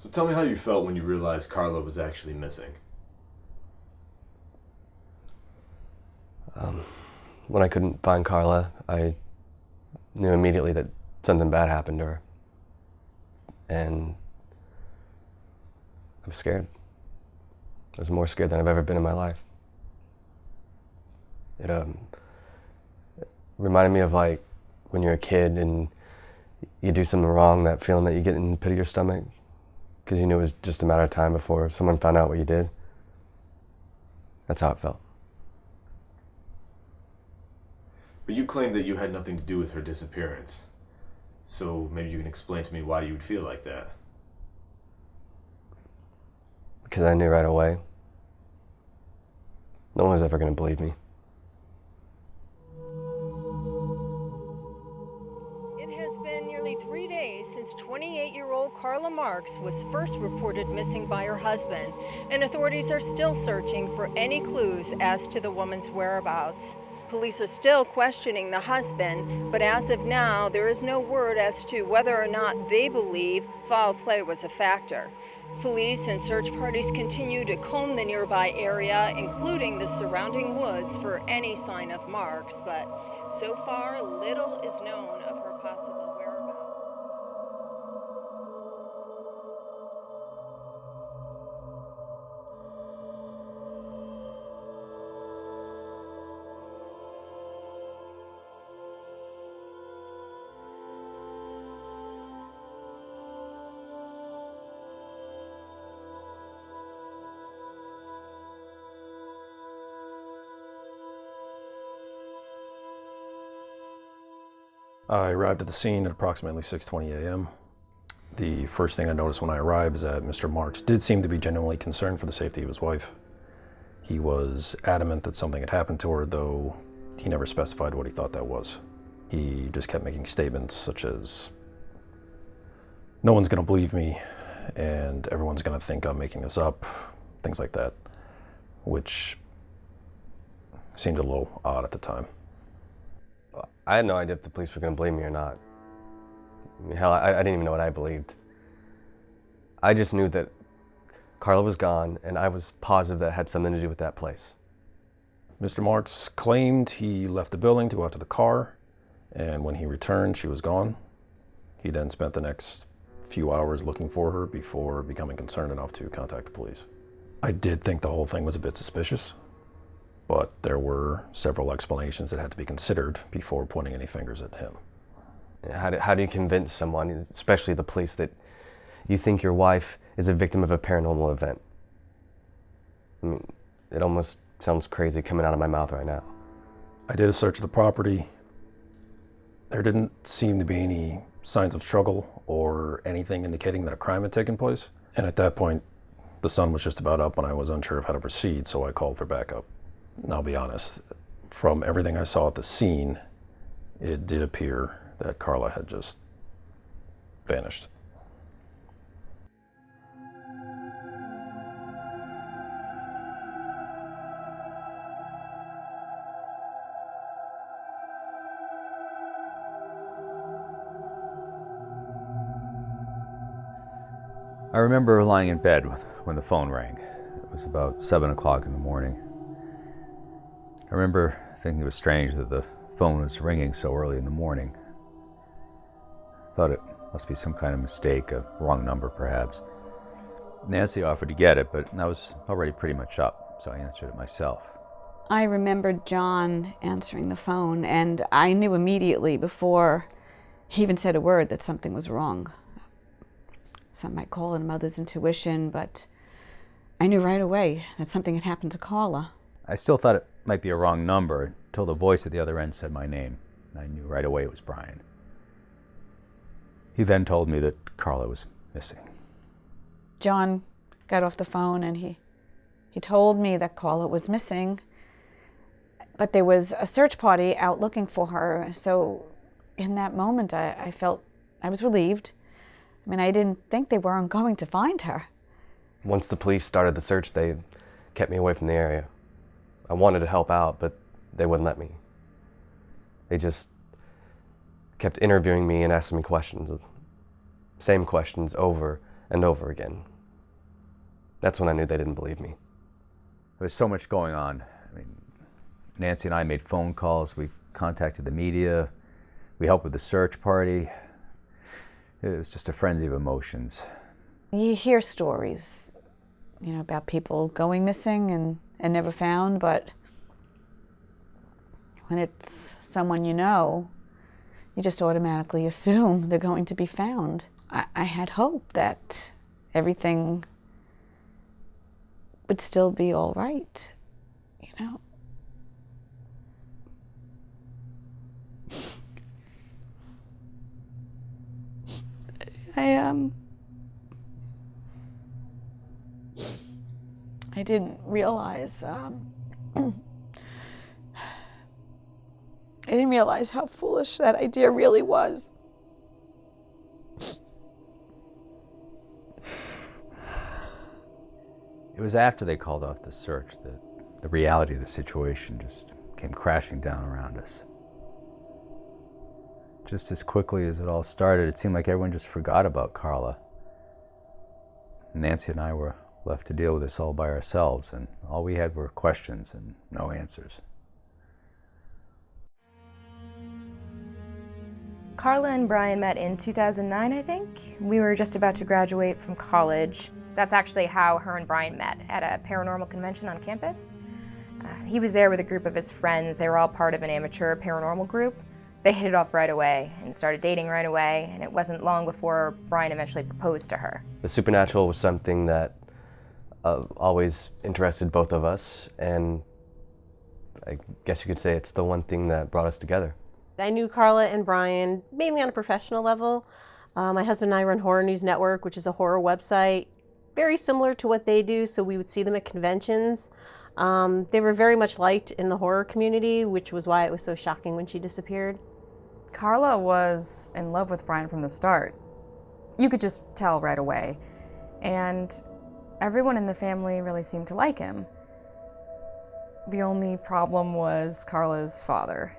So tell me how you felt when you realized Karla was actually missing. When I couldn't find Karla, I knew immediately that something bad happened to her. And I was scared. I was more scared than I've ever been in my life. It reminded me of like when you're a kid and you do something wrong, that feeling that you get in the pit of your stomach, because you knew it was just a matter of time before someone found out what you did. That's how it felt. But you claimed that you had nothing to do with her disappearance. So maybe you can explain to me why you would feel like that. Because I knew right away. No one was ever going to believe me. It has been nearly 3 days since 28-year-old Karla Marks was first reported missing by her husband, and authorities are still searching for any clues as to the woman's whereabouts. Police are still questioning the husband, but as of now, there is no word as to whether or not they believe foul play was a factor. Police and search parties continue to comb the nearby area, including the surrounding woods, for any sign of Marks, but so far, little is known of her possible whereabouts. I arrived at the scene at approximately 6:20 a.m. The first thing I noticed when I arrived is that Mr. Marks did seem to be genuinely concerned for the safety of his wife. He was adamant that something had happened to her, though he never specified what he thought that was. He just kept making statements such as, "No one's gonna believe me, and everyone's gonna think I'm making this up," things like that, which seemed a little odd at the time. I had no idea if the police were going to believe me or not. I mean, hell, I didn't even know what I believed. I just knew that Karla was gone, and I was positive that it had something to do with that place. Mr. Marks claimed he left the building to go out to the car, and when he returned, she was gone. He then spent the next few hours looking for her before becoming concerned enough to contact the police. I did think the whole thing was a bit suspicious, but there were several explanations that had to be considered before pointing any fingers at him. How do you convince someone, especially the police, that you think your wife is a victim of a paranormal event? I mean, it almost sounds crazy coming out of my mouth right now. I did a search of the property. There didn't seem to be any signs of struggle or anything indicating that a crime had taken place. And at that point, the sun was just about up and I was unsure of how to proceed, so I called for backup. And I'll be honest, from everything I saw at the scene, it did appear that Karla had just vanished. I remember lying in bed when the phone rang. It was about 7 o'clock in the morning. I remember thinking it was strange that the phone was ringing so early in the morning. I thought it must be some kind of mistake, a wrong number perhaps. Nancy offered to get it, but I was already pretty much up, so I answered it myself. I remembered John answering the phone, and I knew immediately before he even said a word that something was wrong. Some might call it a mother's intuition, but I knew right away that something had happened to Karla. I still thought it might be a wrong number until the voice at the other end said my name. I knew right away it was Bryan. He then told me that Karla was missing. John got off the phone and he told me that Karla was missing, but there was a search party out looking for her. So in that moment, I felt I was relieved. I mean, I didn't think they weren't going to find her. Once the police started the search, they kept me away from the area. I wanted to help out, but they wouldn't let me. They just kept interviewing me and asking me questions, same questions over and over again. That's when I knew they didn't believe me. There was so much going on. I mean, Nancy and I made phone calls, we contacted the media, we helped with the search party. It was just a frenzy of emotions. You hear stories, about people going missing and never found, but when it's someone you know, you just automatically assume they're going to be found. I had hope that everything would still be all right, I didn't realize how foolish that idea really was. It was after they called off the search that the reality of the situation just came crashing down around us. Just as quickly as it all started, it seemed like everyone just forgot about Karla. Nancy and I were left to deal with this all by ourselves, and all we had were questions and no answers. Karla and Bryan met in 2009, I think. We were just about to graduate from college. That's actually how her and Bryan met, at a paranormal convention on campus. He was there with a group of his friends. They were all part of an amateur paranormal group. They hit it off right away and started dating right away, and it wasn't long before Bryan eventually proposed to her. The supernatural was something that always interested both of us, and I guess you could say it's the one thing that brought us together. I knew Karla and Bryan mainly on a professional level. My husband and I run Horror News Network, which is a horror website, very similar to what they do, so we would see them at conventions. They were very much liked in the horror community, which was why it was so shocking when she disappeared. Karla was in love with Bryan from the start. You could just tell right away. And everyone in the family really seemed to like him. The only problem was Karla's father.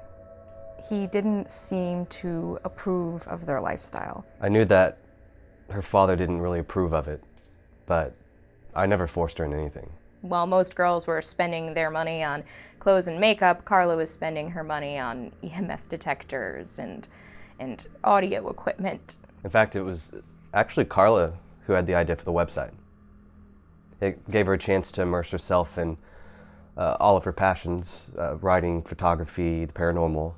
He didn't seem to approve of their lifestyle. I knew that her father didn't really approve of it, but I never forced her into anything. While most girls were spending their money on clothes and makeup, Karla was spending her money on EMF detectors and audio equipment. In fact, it was actually Karla who had the idea for the website. It gave her a chance to immerse herself in all of her passions, writing, photography, the paranormal.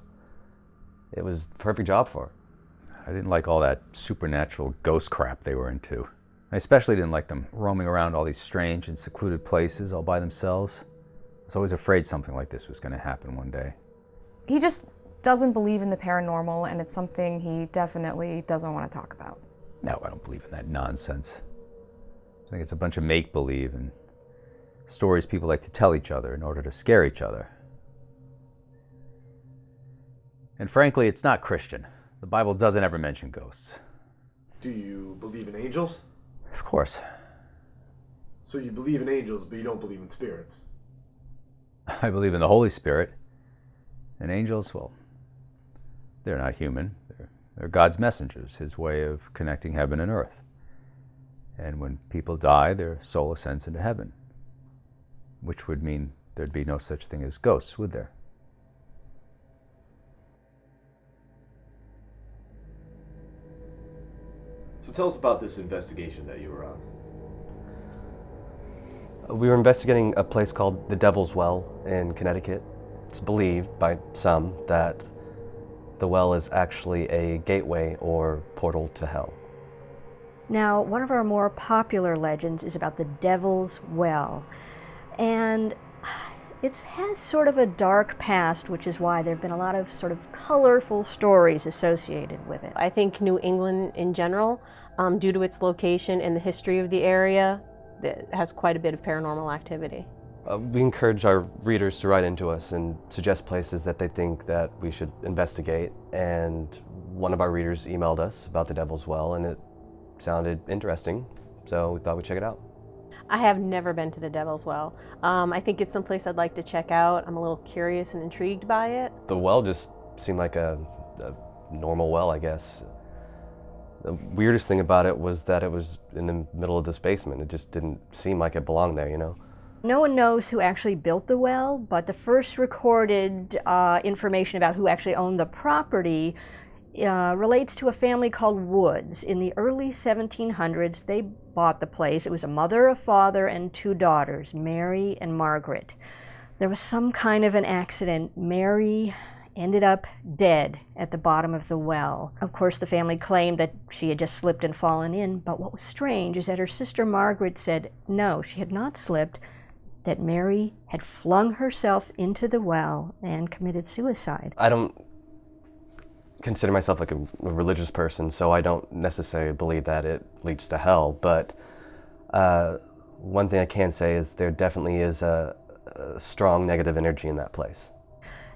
It was the perfect job for her. I didn't like all that supernatural ghost crap they were into. I especially didn't like them roaming around all these strange and secluded places all by themselves. I was always afraid something like this was going to happen one day. He just doesn't believe in the paranormal, and it's something he definitely doesn't want to talk about. No, I don't believe in that nonsense. I think it's a bunch of make-believe and stories people like to tell each other in order to scare each other. And frankly, it's not Christian. The Bible doesn't ever mention ghosts. Do you believe in angels? Of course. So you believe in angels, but you don't believe in spirits? I believe in the Holy Spirit. And angels, well, they're not human. They're God's messengers, his way of connecting heaven and earth. And when people die, their soul ascends into heaven, which would mean there'd be no such thing as ghosts, would there? So tell us about this investigation that you were on. We were investigating a place called the Devil's Well in Connecticut. It's believed by some that the well is actually a gateway or portal to hell. Now, one of our more popular legends is about the Devil's Well, and it has sort of a dark past, which is why there have been a lot of sort of colorful stories associated with it. I think New England in general, due to its location and the history of the area, that has quite a bit of paranormal activity. We encourage our readers to write into us and suggest places that they think that we should investigate, and one of our readers emailed us about the Devil's Well, and it sounded interesting, so we thought we'd check it out. I have never been to the Devil's Well. I think it's someplace I'd like to check out. I'm a little curious and intrigued by it. The well just seemed like a normal well, I guess. The weirdest thing about it was that it was in the middle of this basement. It just didn't seem like it belonged there, you know? No one knows who actually built the well, but the first recorded information about who actually owned the property relates to a family called Woods. In the early 1700s, they bought the place. It was a mother, a father, and 2 daughters, Mary and Margaret. There was some kind of an accident. Mary ended up dead at the bottom of the well. Of course, the family claimed that she had just slipped and fallen in, but what was strange is that her sister Margaret said no, she had not slipped, that Mary had flung herself into the well and committed suicide. I don't consider myself like a religious person, so I don't necessarily believe that it leads to hell, but one thing I can say is there definitely is a strong negative energy in that place.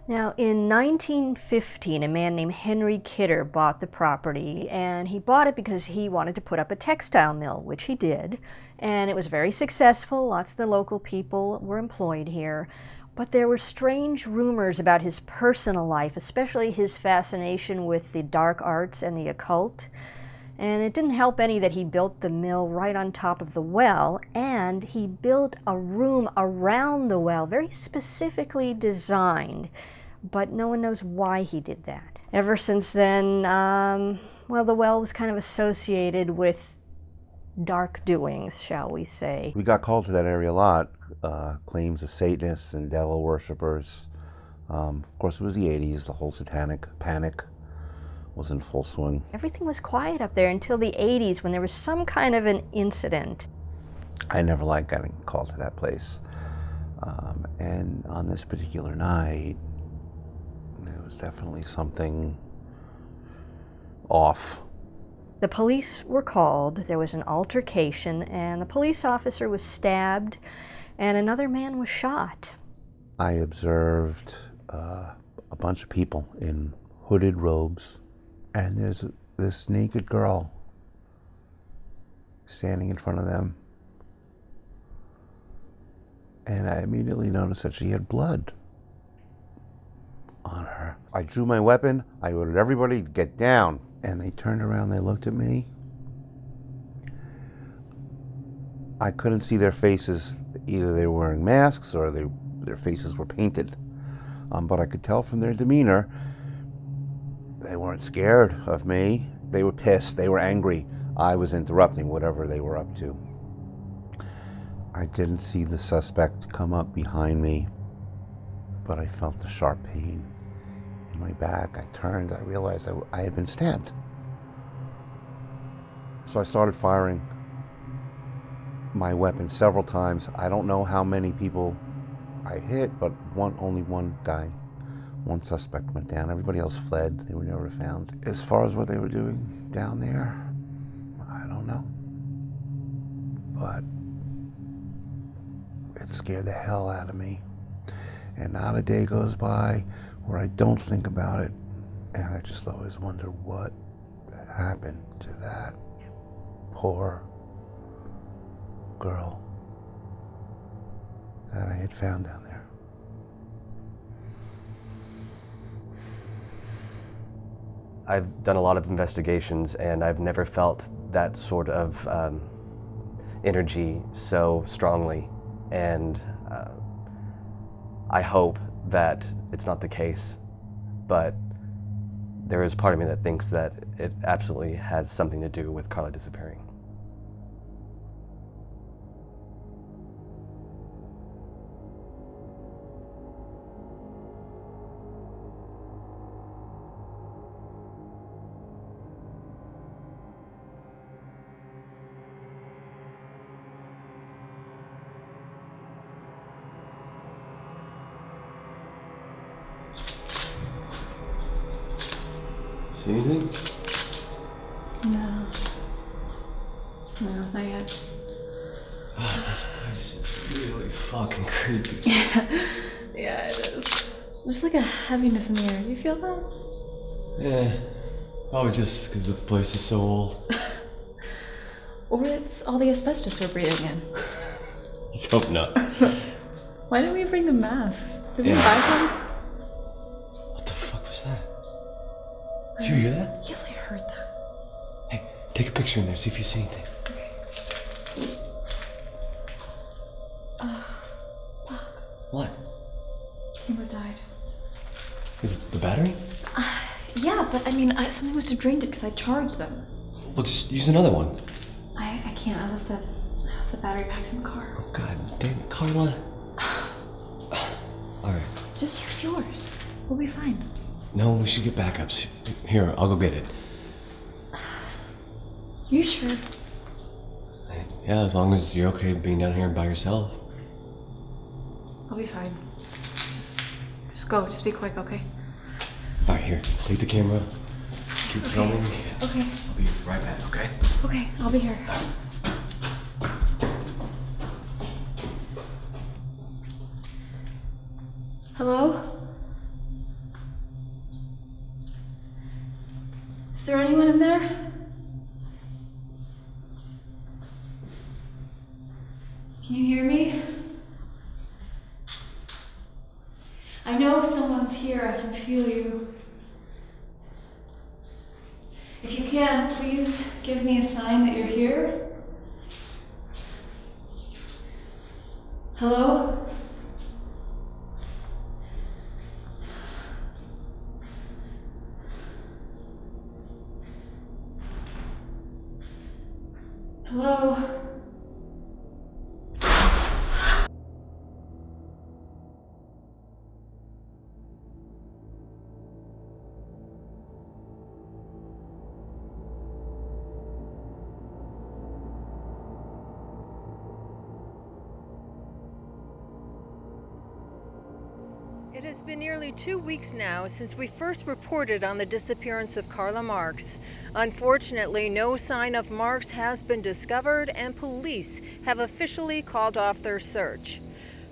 Now, in 1915, a man named Henry Kidder bought the property, and he bought it because he wanted to put up a textile mill, which he did, and it was very successful. Lots of the local people were employed here, but there were strange rumors about his personal life, especially his fascination with the dark arts and the occult. And it didn't help any that he built the mill right on top of the well, and he built a room around the well, very specifically designed, but no one knows why he did that. Ever since then, well, the well was kind of associated with dark doings, shall we say. We got called to that area a lot, claims of Satanists and devil worshippers. Of course, it was the 80s, the whole satanic panic was in full swing. Everything was quiet up there until the 80s when there was some kind of an incident. I never liked getting called to that place. And on this particular night, there was definitely something off. The police were called, there was an altercation, and the police officer was stabbed, and another man was shot. I observed a bunch of people in hooded robes, and there's this naked girl standing in front of them. And I immediately noticed that she had blood on her. I drew my weapon, I ordered everybody to get down. And they turned around, they looked at me. I couldn't see their faces, either they were wearing masks or their faces were painted. But I could tell from their demeanor, they weren't scared of me. They were pissed, they were angry. I was interrupting whatever they were up to. I didn't see the suspect come up behind me, but I felt a sharp pain in my back. I turned, I realized I had been stabbed. So I started firing my weapon several times. I don't know how many people I hit, but only one guy, one suspect went down. Everybody else fled. They were never found. As far as what they were doing down there, I don't know. But it scared the hell out of me. And not a day goes by where I don't think about it. And I just always wonder what happened to that poor girl that I had found down there. I've done a lot of investigations, and I've never felt that sort of energy so strongly. And I hope that it's not the case, but there is part of me that thinks that it absolutely has something to do with Karla disappearing. See anything? No. No, not yet. Oh, this place is really fucking creepy. Yeah, it is. There's like a heaviness in the air. You feel that? Yeah. Probably just because the place is so old. Or it's all the asbestos we're breathing in. Let's hope not. Why didn't we bring the masks? Did we Yeah. buy some? What the fuck was that? Did you hear that? Yes, I heard that. Hey, Take a picture in there, see if you see anything. Fuck. What? Camera died. Is it the battery? Yeah, but I mean, something must have drained it because I charged them. Well, just use another one. I can't. I left the battery packs in the car. Oh, God damn it, Karla. Alright. Just use yours. We'll be fine. No, we should get backups. Here, I'll go get it. You sure? Yeah, as long as you're okay being down here by yourself. I'll be fine. Just go. Just be quick, okay? Alright, here. Take the camera. Keep filming. Okay. I'll be right back, okay? Okay, I'll be here. Hello? Is there anyone in there? Can you hear me? I know someone's here. I can feel you. If you can, please give me a sign that you're here. Hello? Hello? It has been nearly 2 weeks now since we first reported on the disappearance of Karla Marks. Unfortunately, no sign of Marks has been discovered, and police have officially called off their search.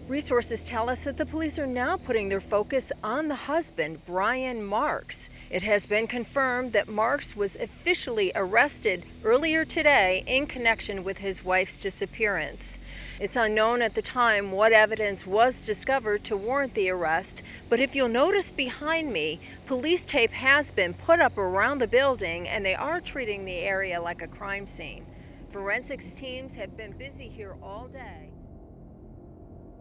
Resources tell us that the police are now putting their focus on the husband, Bryan Marks. It has been confirmed that Marks was officially arrested earlier today in connection with his wife's disappearance. It's unknown at the time what evidence was discovered to warrant the arrest, but if you'll notice behind me, police tape has been put up around the building, and they are treating the area like a crime scene. Forensics teams have been busy here all day.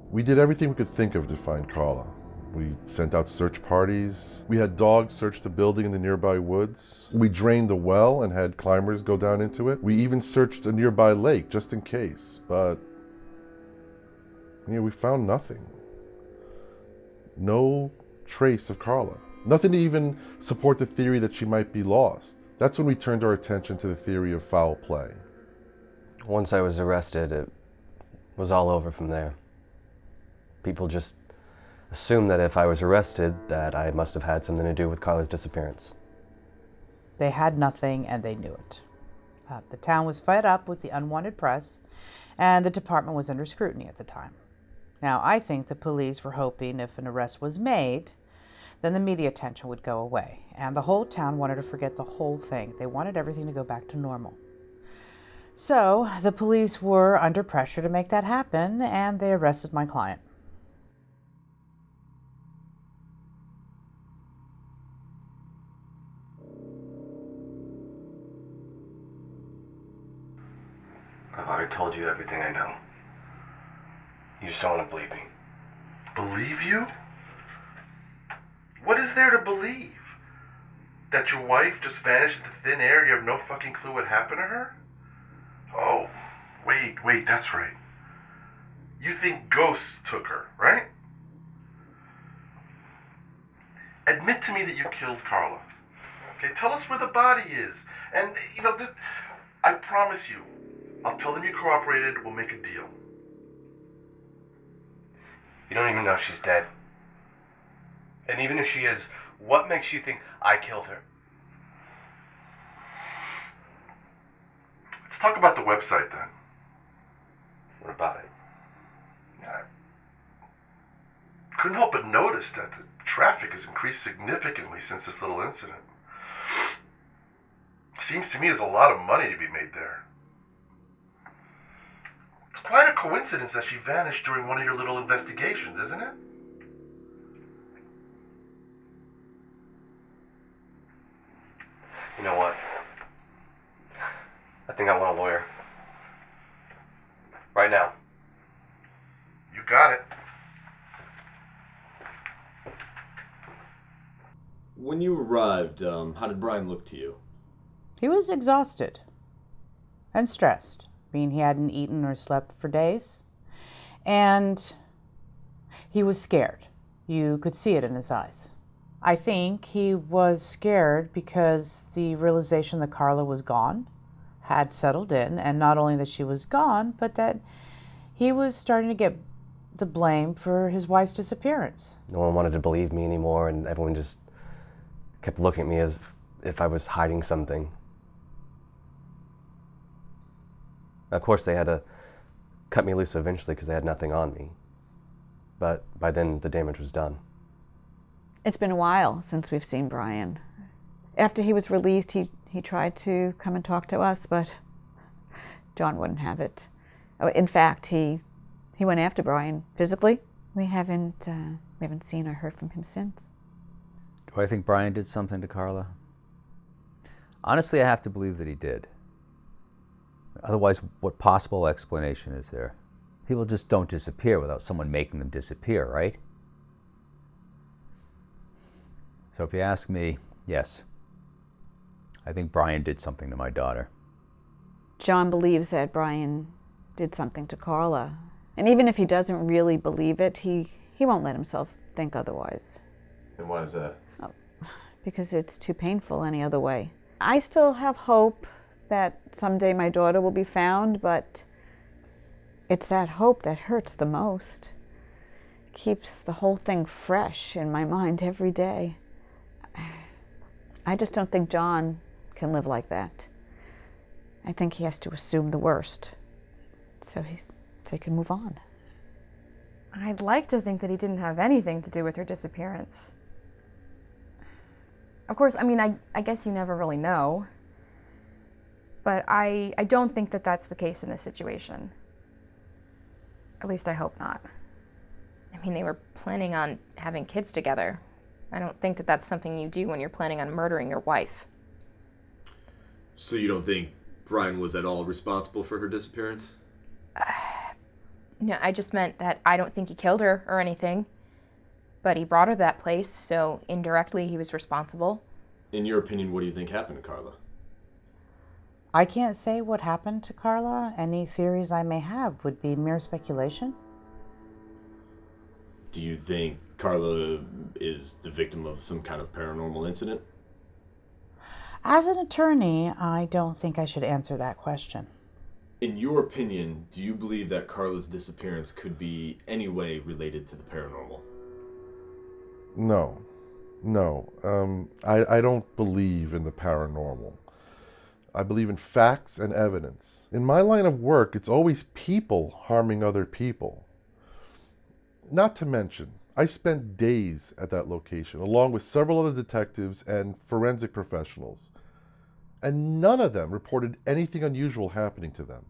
We did everything we could think of to find Karla. We sent out search parties. We had dogs search the building in the nearby woods. We drained the well and had climbers go down into it. We even searched a nearby lake just in case, but we found nothing. No trace of Karla. Nothing to even support the theory that she might be lost. That's when we turned our attention to the theory of foul play. Once I was arrested, it was all over from there. People just assumed that if I was arrested, that I must have had something to do with Karla's disappearance. They had nothing, and they knew it. The town was fed up with the unwanted press, and the department was under scrutiny at the time. Now, I think the police were hoping if an arrest was made, then the media attention would go away, and the whole town wanted to forget the whole thing. They wanted everything to go back to normal. So, the police were under pressure to make that happen, and they arrested my client. I've already told you everything I know. You just don't want to believe me. Believe you? What is there to believe? That your wife just vanished into thin air and you have no fucking clue what happened to her? Oh, wait, that's right. You think ghosts took her, right? Admit to me that you killed Karla. Okay, tell us where the body is. And, I promise you, I'll tell them you cooperated, we'll make a deal. You don't even know if she's dead. And even if she is, what makes you think I killed her? Let's talk about the website then. What about it? I couldn't help but notice that the traffic has increased significantly since this little incident. Seems to me there's a lot of money to be made there. It's quite a coincidence that she vanished during one of your little investigations, isn't it? You know what? think I want a lawyer. Right now. You got it. When you arrived, how did Bryan look to you? He was exhausted and stressed, being he hadn't eaten or slept for days. And he was scared. You could see it in his eyes. I think he was scared because the realization that Karla was gone had settled in, and not only that she was gone, but that he was starting to get the blame for his wife's disappearance. No one wanted to believe me anymore, and everyone just kept looking at me as if I was hiding something. Of course, they had to cut me loose eventually because they had nothing on me. But by then, the damage was done. It's been a while since we've seen Bryan. After he was released, he tried to come and talk to us, but John wouldn't have it. In fact, he went after Bryan physically. We haven't seen or heard from him since. Do I think Bryan did something to Karla? Honestly, I have to believe that he did. Otherwise, what possible explanation is there? People just don't disappear without someone making them disappear, right? So if you ask me, yes. I think Bryan did something to my daughter. John believes that Bryan did something to Karla. And even if he doesn't really believe it, he won't let himself think otherwise. And why is that? Oh, because it's too painful any other way. I still have hope that someday my daughter will be found, but it's that hope that hurts the most. It keeps the whole thing fresh in my mind every day. I just don't think John can live like that. I think he has to assume the worst so he can move on. I'd like to think that he didn't have anything to do with her disappearance. Of course, I mean, I guess you never really know. But I don't think that that's the case in this situation. At least I hope not. I mean, they were planning on having kids together. I don't think that that's something you do when you're planning on murdering your wife. So you don't think Bryan was at all responsible for her disappearance? No, I just meant that I don't think he killed her or anything. But he brought her to that place, so indirectly he was responsible. In your opinion, what do you think happened to Karla? I can't say what happened to Karla. Any theories I may have would be mere speculation. Do you think Karla is the victim of some kind of paranormal incident? As an attorney, I don't think I should answer that question. In your opinion, do you believe that Karla's disappearance could be any way related to the paranormal? No. I don't believe in the paranormal. I believe in facts and evidence. In my line of work, it's always people harming other people. Not to mention, I spent days at that location, along with several other detectives and forensic professionals, and none of them reported anything unusual happening to them.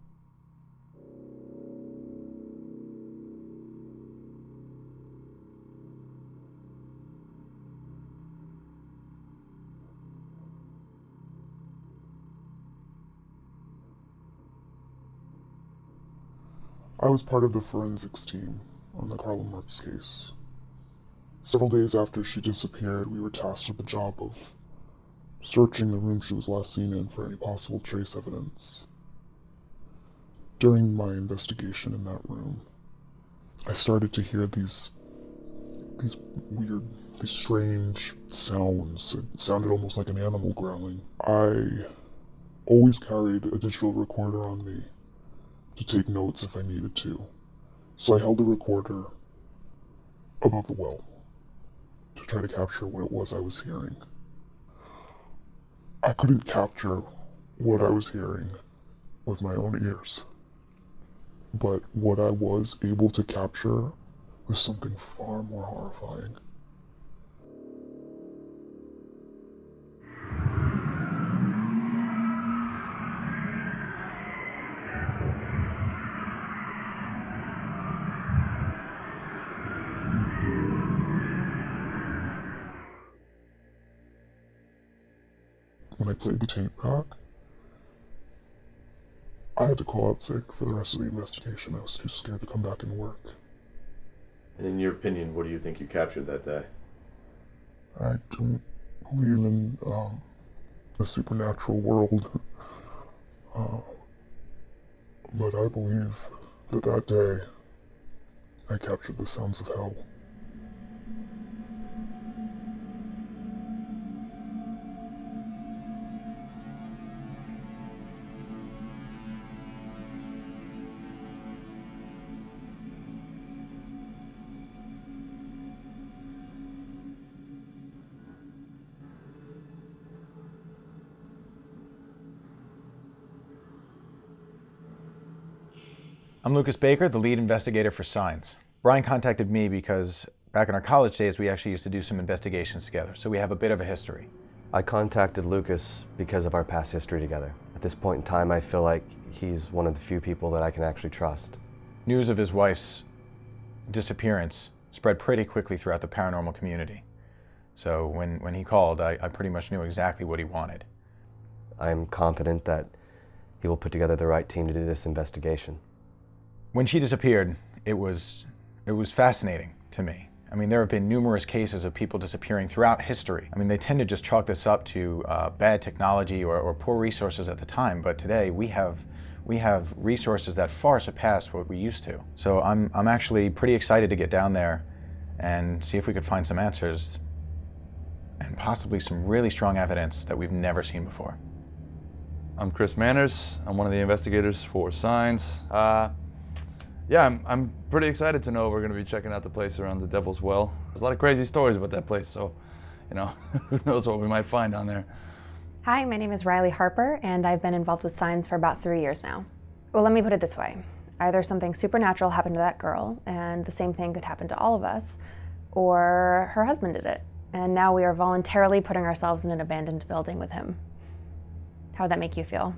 I was part of the forensics team on the Karla Marks case. Several days after she disappeared, we were tasked with the job of searching the room she was last seen in for any possible trace evidence. During my investigation in that room, I started to hear these strange sounds. It sounded almost like an animal growling. I always carried a digital recorder on me to take notes if I needed to. So I held the recorder above the well to try to capture what it was I was hearing. I couldn't capture what I was hearing with my own ears, but what I was able to capture was something far more horrifying. When I played the tape back, I had to call out sick for the rest of the investigation. I was too scared to come back and work. And in your opinion, what do you think you captured that day? I don't believe in the supernatural world, but I believe that that day I captured the sounds of hell. I'm Lucas Baker, the lead investigator for Signs. Bryan contacted me because back in our college days, we actually used to do some investigations together, so we have a bit of a history. I contacted Lucas because of our past history together. At this point in time, I feel like he's one of the few people that I can actually trust. News of his wife's disappearance spread pretty quickly throughout the paranormal community. So when he called, I pretty much knew exactly what he wanted. I'm confident that he will put together the right team to do this investigation. When she disappeared, it was fascinating to me. I mean, there have been numerous cases of people disappearing throughout history. I mean, they tend to just chalk this up to bad technology or poor resources at the time, but today we have resources that far surpass what we used to. So I'm actually pretty excited to get down there and see if we could find some answers and possibly some really strong evidence that we've never seen before. I'm Chris Manners. I'm one of the investigators for Signs. Yeah, I'm pretty excited to know we're going to be checking out the place around the Devil's Well. There's a lot of crazy stories about that place, so, you know, who knows what we might find down there. Hi, my name is Riley Harper, and I've been involved with Signs for about 3 years now. Well, let me put it this way. Either something supernatural happened to that girl, and the same thing could happen to all of us, or her husband did it, and now we are voluntarily putting ourselves in an abandoned building with him. How would that make you feel?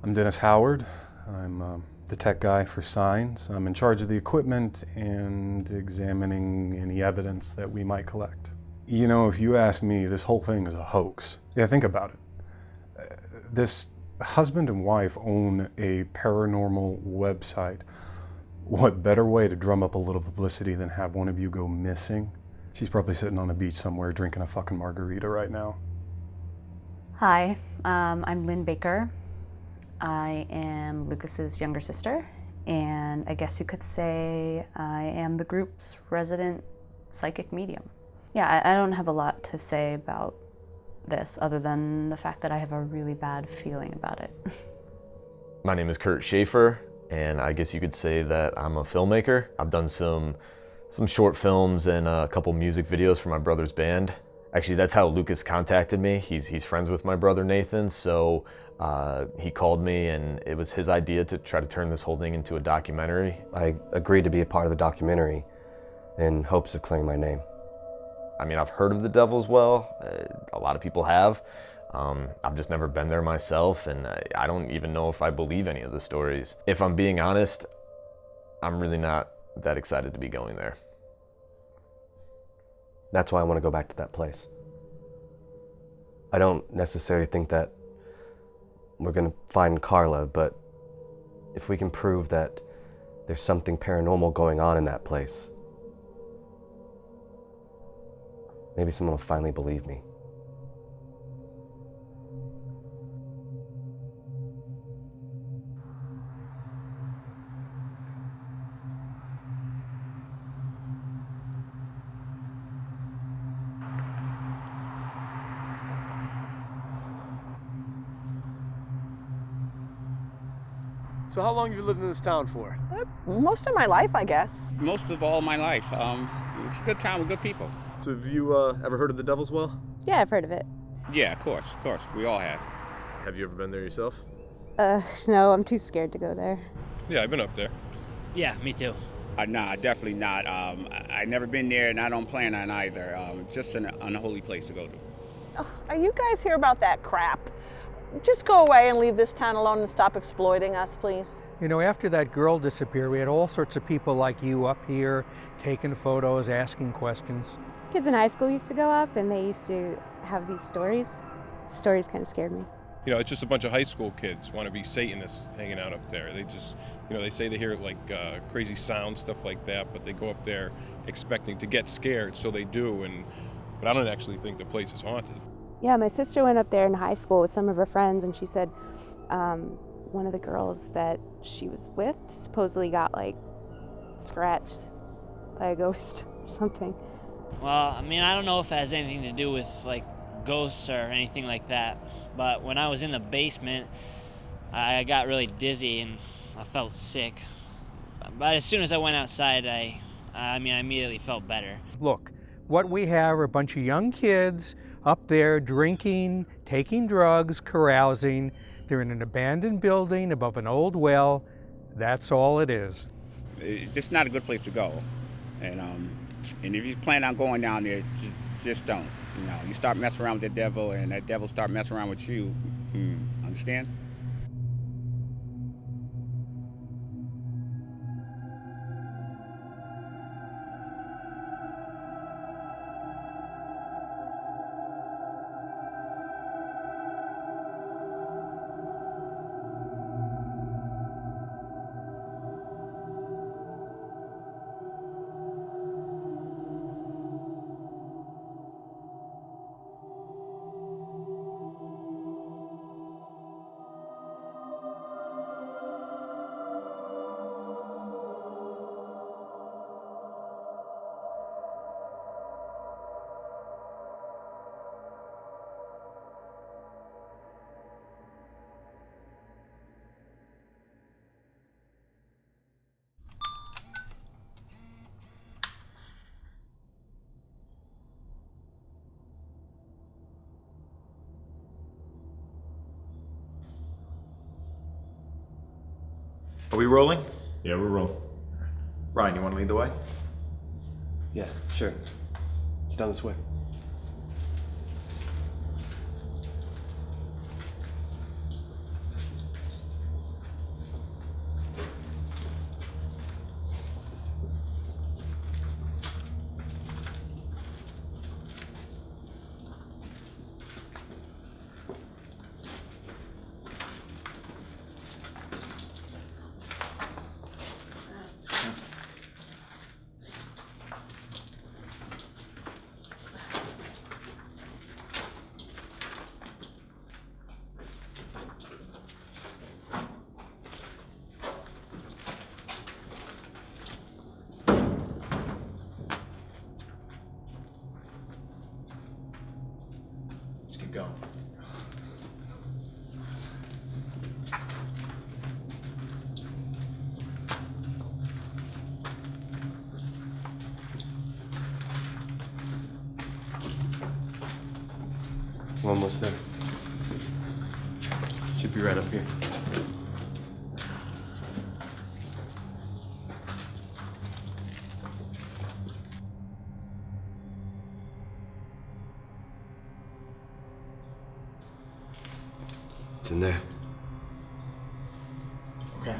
I'm Dennis Howard. I'm the tech guy for Signs. I'm in charge of the equipment and examining any evidence that we might collect. You know, if you ask me, this whole thing is a hoax. Yeah, think about it. This husband and wife own a paranormal website. What better way to drum up a little publicity than have one of you go missing? She's probably sitting on a beach somewhere drinking a fucking margarita right now. Hi, I'm Lynn Baker. I am Lucas's younger sister, and I guess you could say I am the group's resident psychic medium. Yeah, I don't have a lot to say about this other than the fact that I have a really bad feeling about it. My name is Kurt Schaefer, and I guess you could say that I'm a filmmaker. I've done some short films and a couple music videos for my brother's band. Actually, that's how Lucas contacted me. He's friends with my brother Nathan, so he called me and it was his idea to try to turn this whole thing into a documentary. I agreed to be a part of the documentary in hopes of clearing my name. I mean, I've heard of the Devil's Well. A lot of people have. I've just never been there myself, and I don't even know if I believe any of the stories. If I'm being honest, I'm really not that excited to be going there. That's why I want to go back to that place. I don't necessarily think that we're going to find Karla, but if we can prove that there's something paranormal going on in that place, maybe someone will finally believe me. So how long have you lived in this town for? Most of my life, I guess. Most of all my life. It's a good town with good people. So have you ever heard of the Devil's Well? Yeah, I've heard of it. Yeah, of course. We all have. Have you ever been there yourself? No, I'm too scared to go there. Yeah, I've been up there. Yeah, me too. Nah, definitely not. I've never been there, and I don't plan on either. Just an unholy place to go to. Oh, are you guys here about that crap? Just go away and leave this town alone and stop exploiting us, please. You know, after that girl disappeared, we had all sorts of people like you up here taking photos, asking questions. Kids in high school used to go up and they used to have these stories. The stories kind of scared me. You know, it's just a bunch of high school kids want to be Satanists hanging out up there. They just, you know, they say they hear like crazy sounds, stuff like that, but they go up there expecting to get scared, so they do. But I don't actually think the place is haunted. Yeah, my sister went up there in high school with some of her friends, and she said one of the girls that she was with supposedly got like scratched by a ghost or something. Well, I mean, I don't know if it has anything to do with like ghosts or anything like that, but when I was in the basement, I got really dizzy and I felt sick. But as soon as I went outside, I immediately felt better. Look, what we have are a bunch of young kids up there drinking, taking drugs, carousing. They're in an abandoned building above an old well. That's all it is. It's just not a good place to go. And if you plan on going down there, just don't. You know, you start messing around with the devil, and that devil start messing around with you. Understand? Are we rolling? Yeah, we're rolling. Bryan, you want to lead the way? Yeah, sure. It's down this way. Let's keep going. We're almost there. Should be right up here. It's in there. Okay.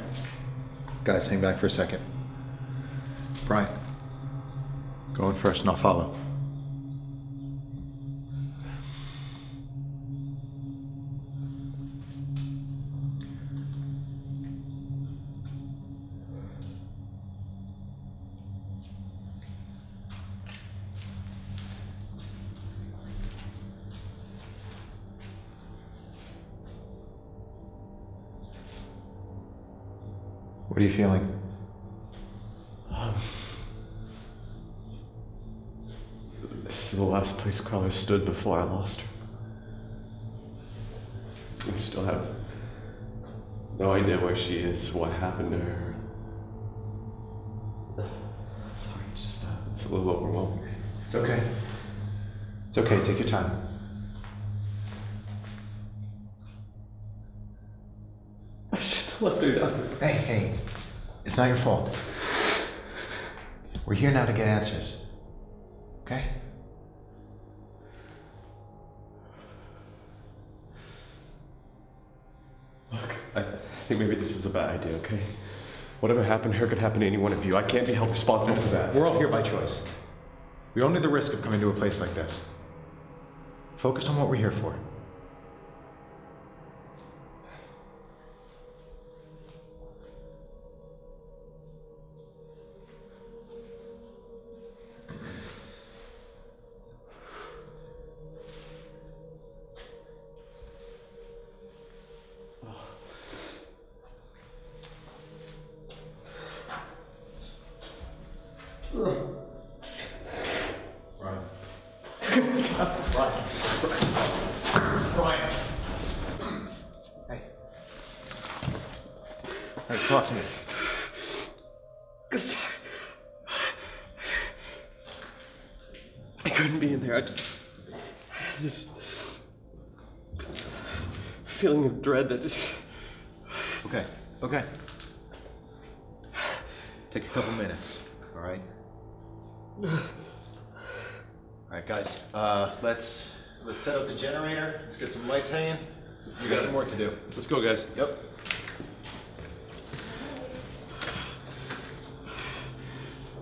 Guys, hang back for a second. Bryan, go in first and I'll follow. What are you feeling? This is the last place Karla stood before I lost her. We still have no idea where she is, what happened to her. Sorry, it's a little overwhelming. It's okay. It's okay, take your time. I should have left her down. Hey, it's not your fault. We're here now to get answers. Okay? Look, I think maybe this was a bad idea, okay? Whatever happened to her could happen to any one of you. I can't be held responsible for that. We're all here by choice. We all need the risk of coming to a place like this. Focus on what we're here for. Bryan. Hey. Hey, talk to me. I couldn't be in there. I just this feeling of dread that just. Okay, okay. Take a couple minutes, all right? All right, guys. Let's set up the generator. Let's get some lights hanging. We got some work to do. Let's go, guys. Yep.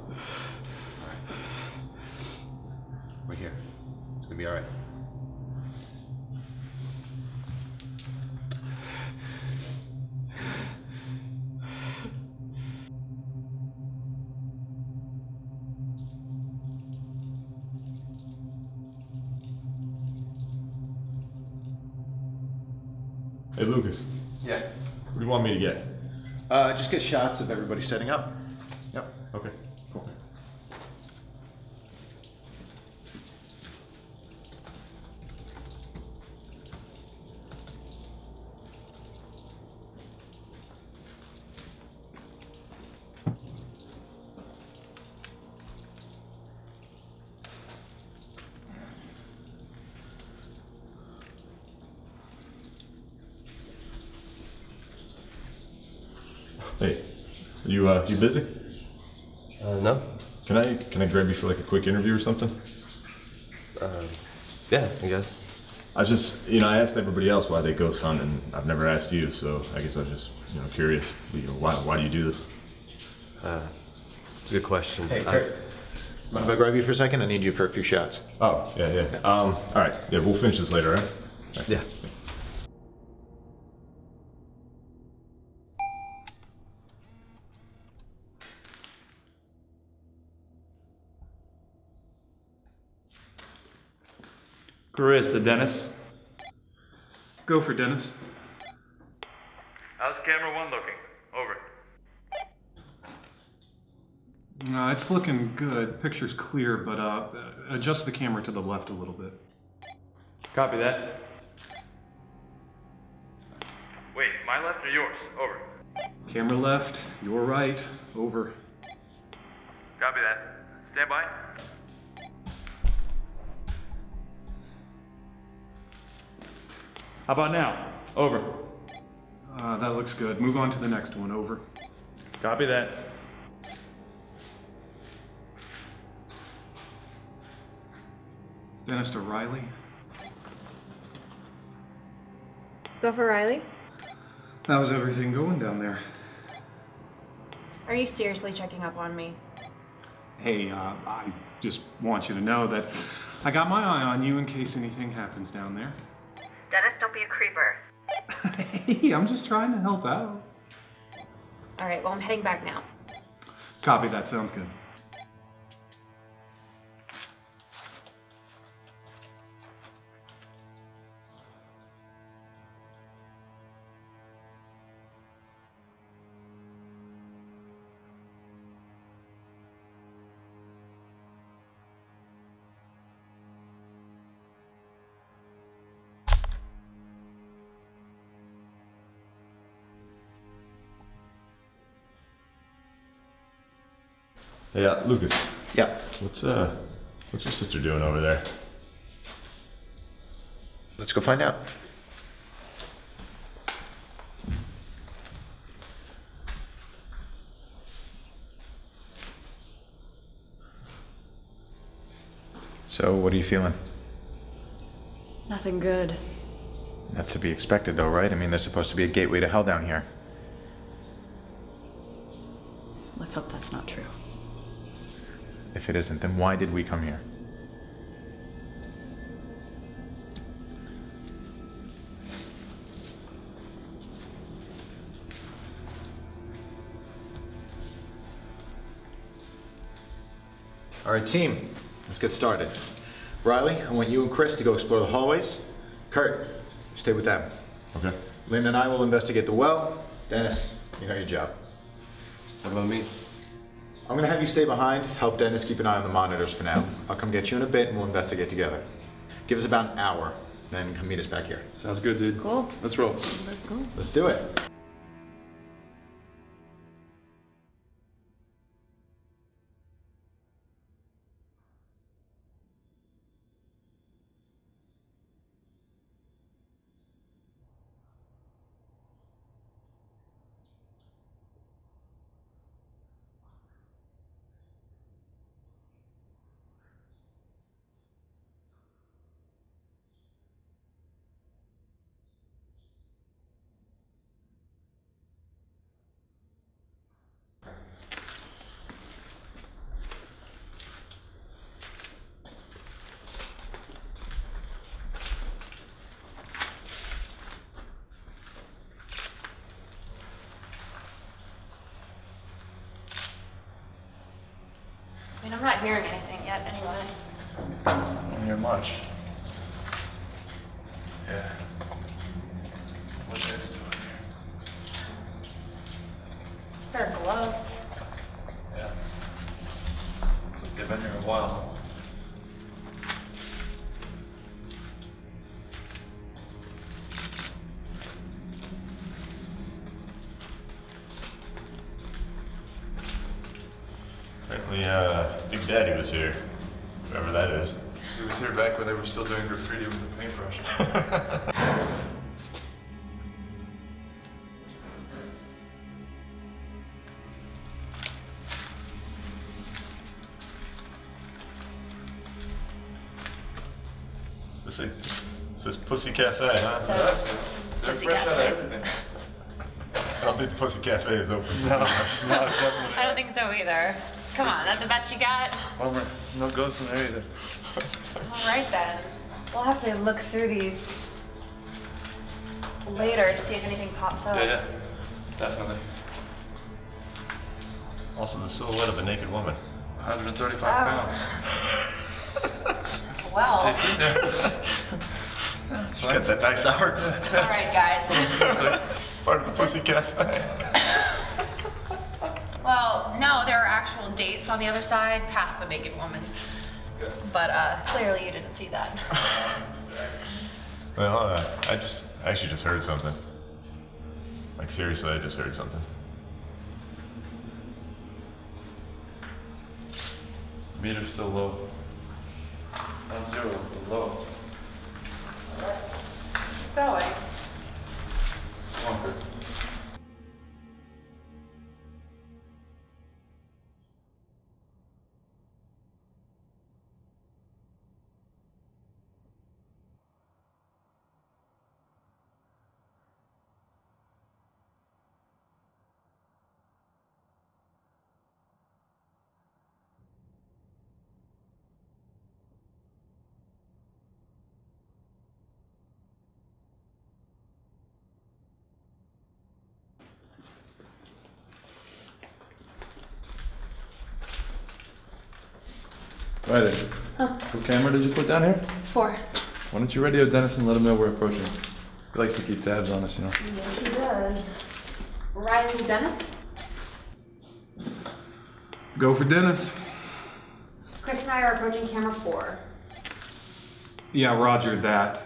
All right. We're here. It's gonna be all right. Hey, Lucas. Yeah. What do you want me to get? Just get shots of everybody setting up. Yep. Okay, cool. Hey, you busy? No. Can I grab you for like a quick interview or something? Yeah, I guess. I just, I asked everybody else why they ghost hunt, and I've never asked you, so I guess I was just, curious. Why do you do this? It's a good question. Hey, Kurt. Mind if I grab you for a second? I need you for a few shots. Oh, yeah. All right. Yeah, we'll finish this later, right? Yeah. Kurtis to Dennis. Go for Dennis. How's camera 1 looking? Over. It's looking good. Picture's clear, but adjust the camera to the left a little bit. Copy that. Wait, my left or yours? Over. Camera left, your right, over. Copy that. Stand by. How about now? Over. That looks good. Move on to the next one, over. Copy that. Dennis to Riley. Go for Riley. How's everything going down there? Are you seriously checking up on me? Hey, I just want you to know that I got my eye on you in case anything happens down there. Dennis, don't be a creeper. Hey, I'm just trying to help out. All right, well, I'm heading back now. Copy that, sounds good. Hey, Lucas. Yeah. What's your sister doing over there? Let's go find out. So, what are you feeling? Nothing good. That's to be expected, though, right? I mean, there's supposed to be a gateway to hell down here. Let's hope that's not true. If it isn't, then why did we come here? All right, team, let's get started. Riley, I want you and Chris to go explore the hallways. Kurt, stay with them. Okay. Lynn and I will investigate the well. Dennis, you know your job. What about me? I'm gonna have you stay behind, help Dennis keep an eye on the monitors for now. I'll come get you in a bit and we'll investigate together. Give us about an hour, then come meet us back here. Sounds good, dude. Cool. Let's roll. Let's go. Let's do it. I mean, I'm not hearing anything yet, anyway. I don't hear much. Yeah. What's that doing here? It's a pair of gloves. Yeah. They've been here a while. Apparently, Big Daddy was here. Whoever that is. He was here back when they were still doing graffiti with the paintbrush. It says Pussy Cafe, huh? It says They're Pussy fresh out of Cafe. everything. I don't think the Pussy Cafe is open. No, definitely. I don't think so either. Come on, that's the best you got? Bummer. No ghosts in there either. All right then. We'll have to look through these later to see if anything pops up. Yeah, definitely. Also, the silhouette of a naked woman. 135 pounds. Well. She's got that nice hour. All right, guys. Part of the Pussy Cafe. Well, no, there are actual dates on the other side past the naked woman. But clearly you didn't see that. Well, I actually just heard something. Like, seriously, I just heard something. Meter's still low. Not zero, but low. Let's keep going. Come on, Kurt. Right then. Oh. What camera did you put down here? 4. Why don't you radio Dennis and let him know we're approaching? He likes to keep tabs on us, you know. Yes, he does. Riley, Dennis? Go for Dennis. Chris and I are approaching camera 4. Yeah, roger that.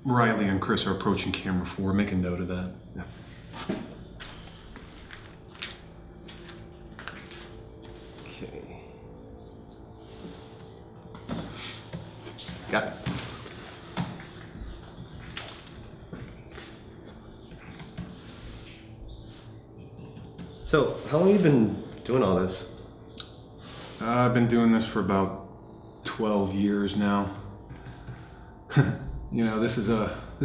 Riley and Chris are approaching camera 4. Make a note of that. Yeah. Okay. Got it. So, how long have you been doing all this? I've been doing this for about 12 years now. You know, this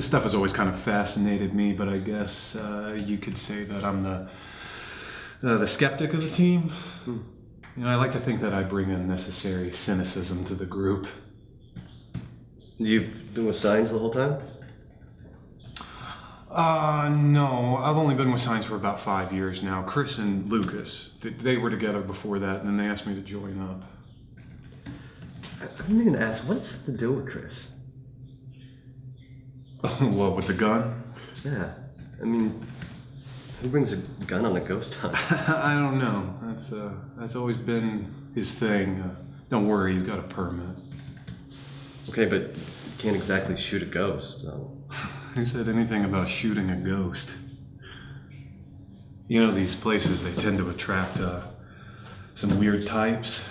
stuff has always kind of fascinated me, but I guess you could say that I'm the skeptic of the team. You know, I like to think that I bring a necessary cynicism to the group. You've been with Signs the whole time? No, I've only been with Signs for about 5 years now. Chris and Lucas, they were together before that, and then they asked me to join up. I didn't even ask, what's the deal with Chris? What, with the gun? Yeah, I mean, Who brings a gun on a ghost hunt? I don't know. That's always been his thing. Don't worry, he's got a permit. Okay, but you can't exactly shoot a ghost, so... Who said anything about shooting a ghost? You know, these places, they tend to attract some weird types.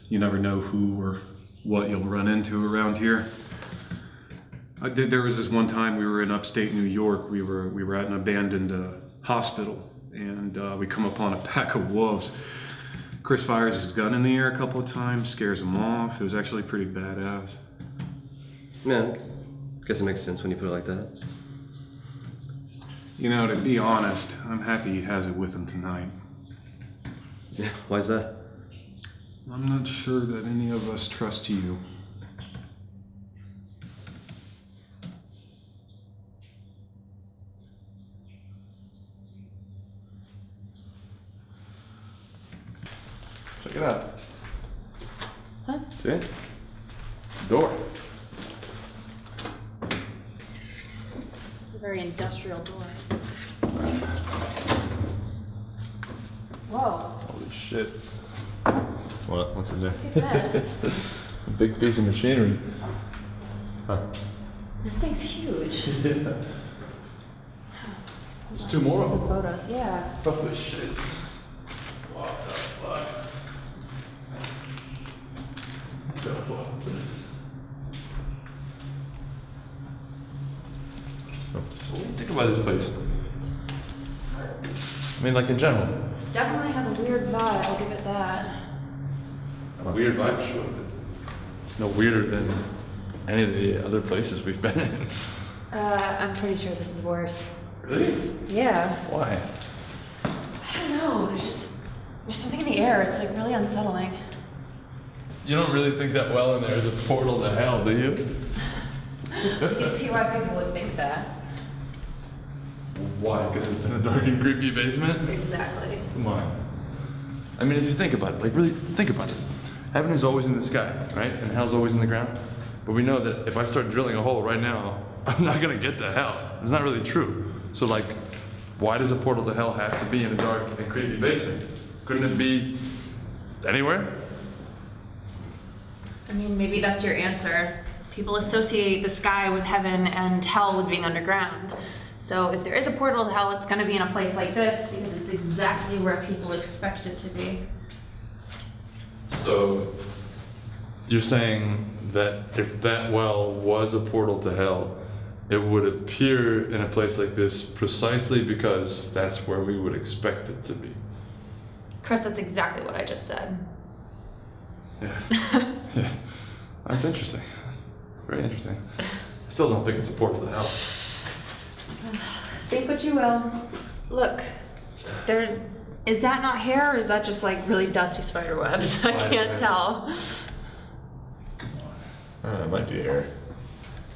You never know who or what you'll run into around here. There was this one time we were in upstate New York. We were at an abandoned hospital, and we come upon a pack of wolves. Chris fires his gun in the air a couple of times, scares them off. It was actually pretty badass. Yeah, guess it makes sense when you put it like that. You know, to be honest, I'm happy he has it with him tonight. Yeah, why's that? I'm not sure that any of us trust you. Check it out. Huh? See it? Door. It's a very industrial door. Whoa. Holy shit. What? What's in there? Look at this. A big piece of machinery. Huh. This thing's huge. Yeah. There's two more of them. Photos, yeah. Holy shit. What the fuck? What do you think about this place? I mean, like in general. Definitely has a weird vibe, I'll give it that. A weird vibe, sure, but it's no weirder than any of the other places we've been in. I'm pretty sure this is worse. Really? Yeah. Why? I don't know, there's something in the air, it's like really unsettling. You don't really think that well in there is a portal to hell, do you? You can see why people would think that. Why? Because it's in a dark and creepy basement? Exactly. Come on. I mean, if you think about it, like really think about it. Heaven is always in the sky, right? And hell's always in the ground. But we know that if I start drilling a hole right now, I'm not gonna get to hell. It's not really true. So like, why does a portal to hell have to be in a dark and creepy basement? Couldn't it be anywhere? I mean, maybe that's your answer. People associate the sky with heaven and hell with being underground. So if there is a portal to hell, it's gonna be in a place like this because it's exactly where people expect it to be. So you're saying that if that well was a portal to hell, it would appear in a place like this precisely because that's where we would expect it to be. Chris, that's exactly what I just said. Yeah. Yeah. That's interesting. Very interesting. I still don't think it's a portal to hell. Think what you will. Look, is that not hair or is that just like really dusty spider webs? I can't tell. It might be hair.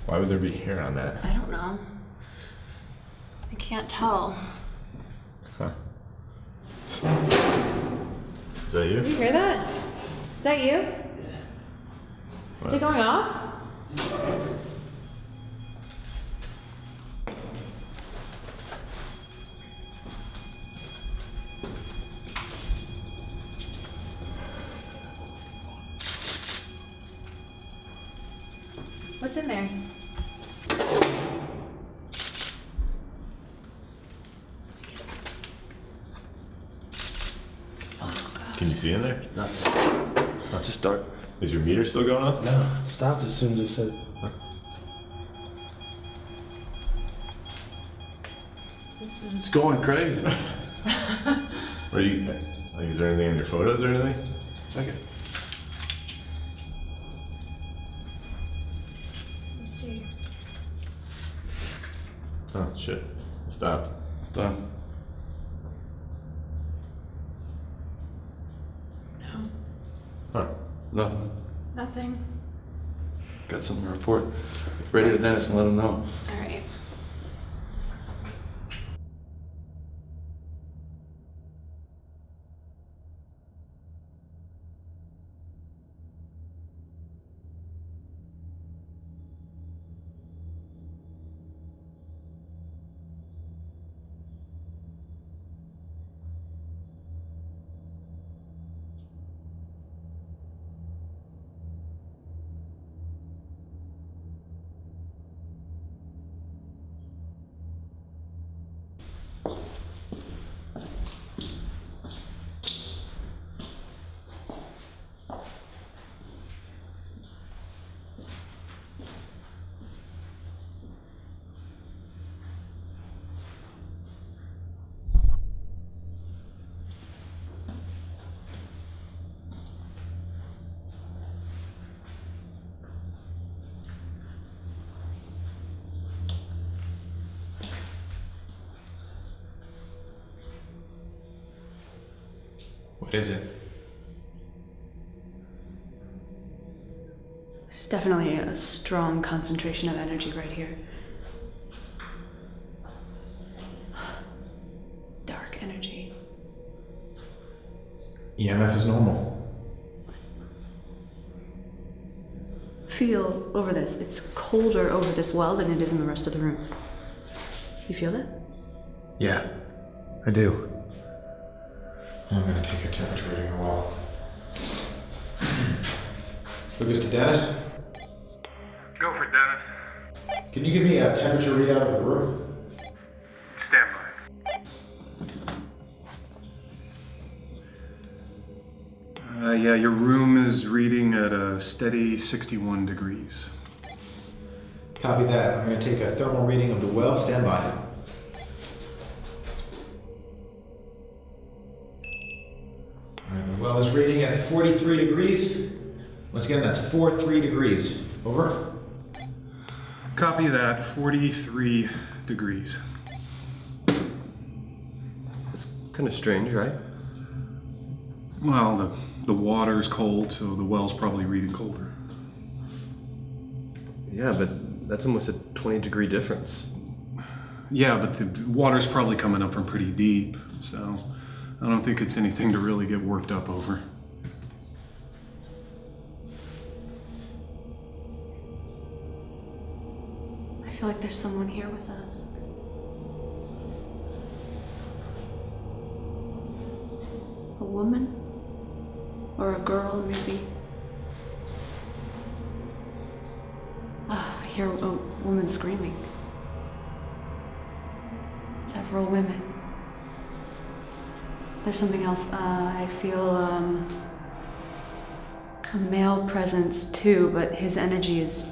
Why would there be hair on that? I don't know. I can't tell. Huh. Is that you? Did you hear that? Is that you? What? Is it going off? What's in there? Can you see in there? Nothing. Huh. Just dark. Is your meter still going up? No, it stopped as soon as I said. It's going crazy. What are you? Like, is there anything in your photos or anything? Check it. Let me see. Oh shit! It stopped. Done. No. Huh? Nothing. Nothing. Got something to report. Radio to Dennis and let him know. All right. What is it? There's definitely a strong concentration of energy right here. Dark energy. EMF is normal. Feel over this. It's colder over this well than it is in the rest of the room. You feel that? Yeah, I do. I'm gonna take a temperature reading in a while. Lucas to Dennis? Go for it, Dennis. Can you give me a temperature readout of the room? Stand by. Yeah, your room is reading at a steady 61 degrees. Copy that. I'm gonna take a thermal reading of the well. Stand by. Alright, the well is reading at 43 degrees. Once again, that's 43 degrees. Over. Copy that, 43 degrees. It's kind of strange, right? Well, the water's cold, so the well's probably reading colder. Yeah, but that's almost a 20-degree difference. Yeah, but the water's probably coming up from pretty deep, so I don't think it's anything to really get worked up over. I feel like there's someone here with us. A woman? Or a girl, maybe? I hear a woman screaming. Several women. There's something else. I feel a male presence too, but his energy is...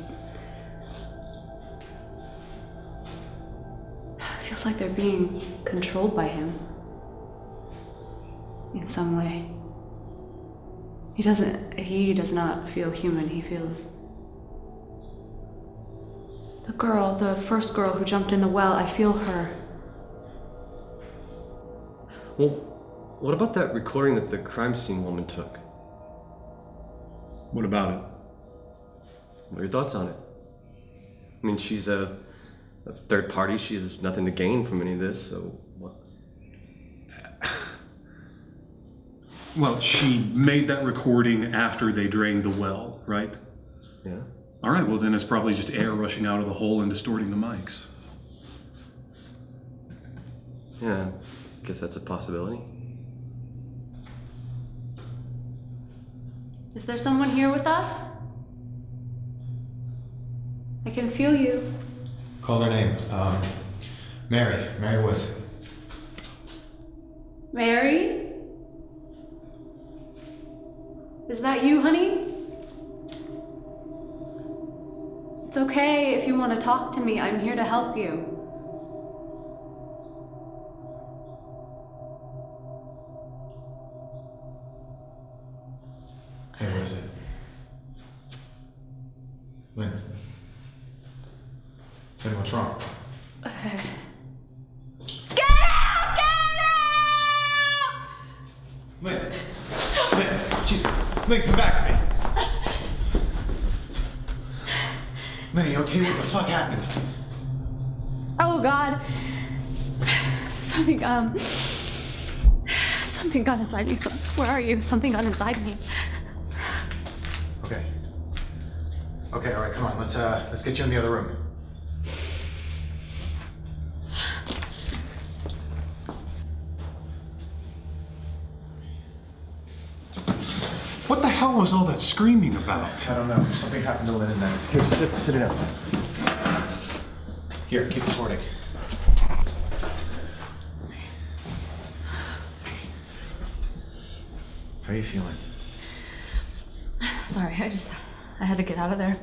It feels like they're being controlled by him. In some way. He does not feel human, he feels... The first girl who jumped in the well, I feel her. Well, what about that recording that the crime scene woman took? What about it? What are your thoughts on it? I mean, she's a third party, she has nothing to gain from any of this, so what? Well, she made that recording after they drained the well, right? Yeah. All right, well then it's probably just air rushing out of the hole and distorting the mics. Yeah, I guess that's a possibility. Is there someone here with us? I can feel you. Call her name. Mary Woods. Mary? Is that you, honey? It's okay if you want to talk to me. I'm here to help you. Hey, what is it? Lynn, what's wrong? Get out! Lynn, jeez, Lynn, come back to me. Lynn, you okay? What the fuck happened? Oh God. Something got inside me. Where are you? Something got inside me. Okay. Okay, all right, come on. Let's get you in the other room. What the hell was all that screaming about? I don't know. Something happened to Lynn in there. Here, just sit it down. Here, keep recording. are you feeling? Sorry, I had to get out of there.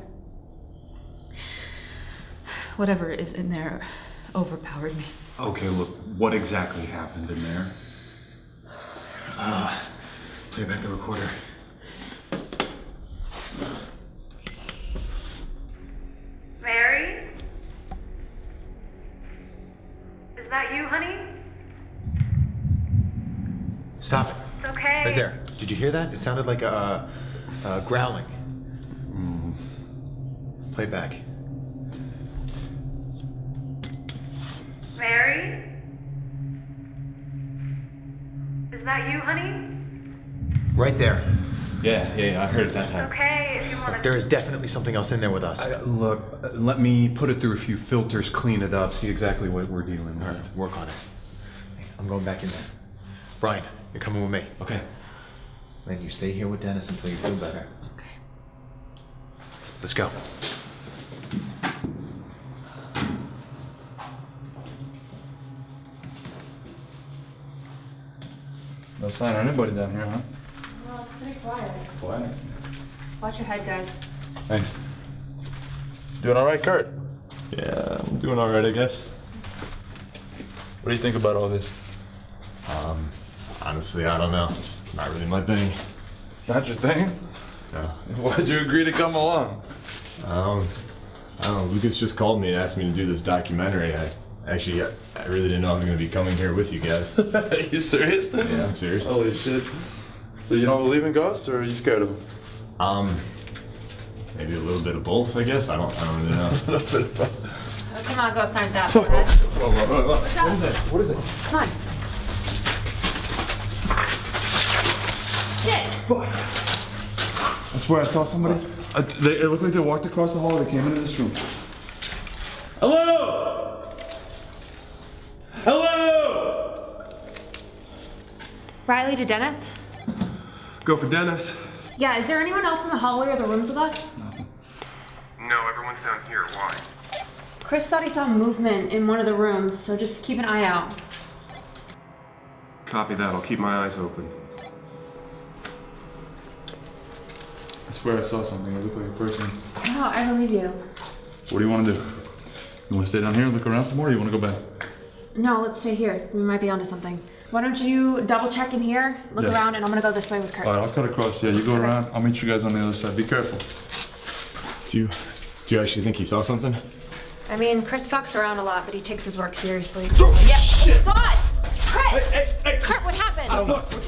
Whatever is in there overpowered me. Okay, look, what exactly happened in there? Play back the recorder. Mary? Is that you, honey? Stop it. It's okay. Right there. Did you hear that? It sounded like a growling. Play it back. Mary? Is that you, honey? Right there. Yeah, I heard it that It's time. okay if you want to. There is definitely something else in there with us. Look, let me put it through a few filters, clean it up, see exactly what we're dealing with. All right, work on it. I'm going back in there. Bryan, you're coming with me. Okay. Then you stay here with Dennis until you feel better. Okay. Let's go. No sign of anybody down here, huh? Well, it's pretty quiet. Quiet. Watch your head, guys. Thanks. Doing all right, Kurt? Yeah, I'm doing all right, I guess. What do you think about all this? Honestly, I don't know. It's not really my thing. Not your thing? No. Why'd you agree to come along? I don't know. Lucas just called me and asked me to do this documentary. I really didn't know I was going to be coming here with you guys. Are you serious? Yeah, I'm serious. Holy shit. So you don't believe in ghosts, or are you scared of them? Maybe a little bit of both, I guess. I don't really know. A little bit of both. Oh, come on, ghosts aren't that bad. Whoa. What's up? What is it? What is it? Come on. Shit! I swear I saw somebody. It looked like they walked across the hall. They came into this room. Hello! Hello! Riley to Dennis? Go for Dennis. Yeah, is there anyone else in the hallway or the rooms with us? No, everyone's down here. Why? Chris thought he saw movement in one of the rooms, so just keep an eye out. Copy that. I'll keep my eyes open. I swear I saw something. It looked like a person. No, I believe you. What do you want to do? You want to stay down here and look around some more, or you want to go back? No, let's stay here. We might be onto something. Why don't you double check in here, look Yeah. around, and I'm gonna go this way with Kurt. All right, I'll cut across. Yeah, you go around. I'll meet you guys on the other side. Be careful. Do you actually think you saw something? I mean, Chris fucks around a lot, but he takes his work seriously. Yeah. Shit! God! Chris! Hey. Kurt, what happened?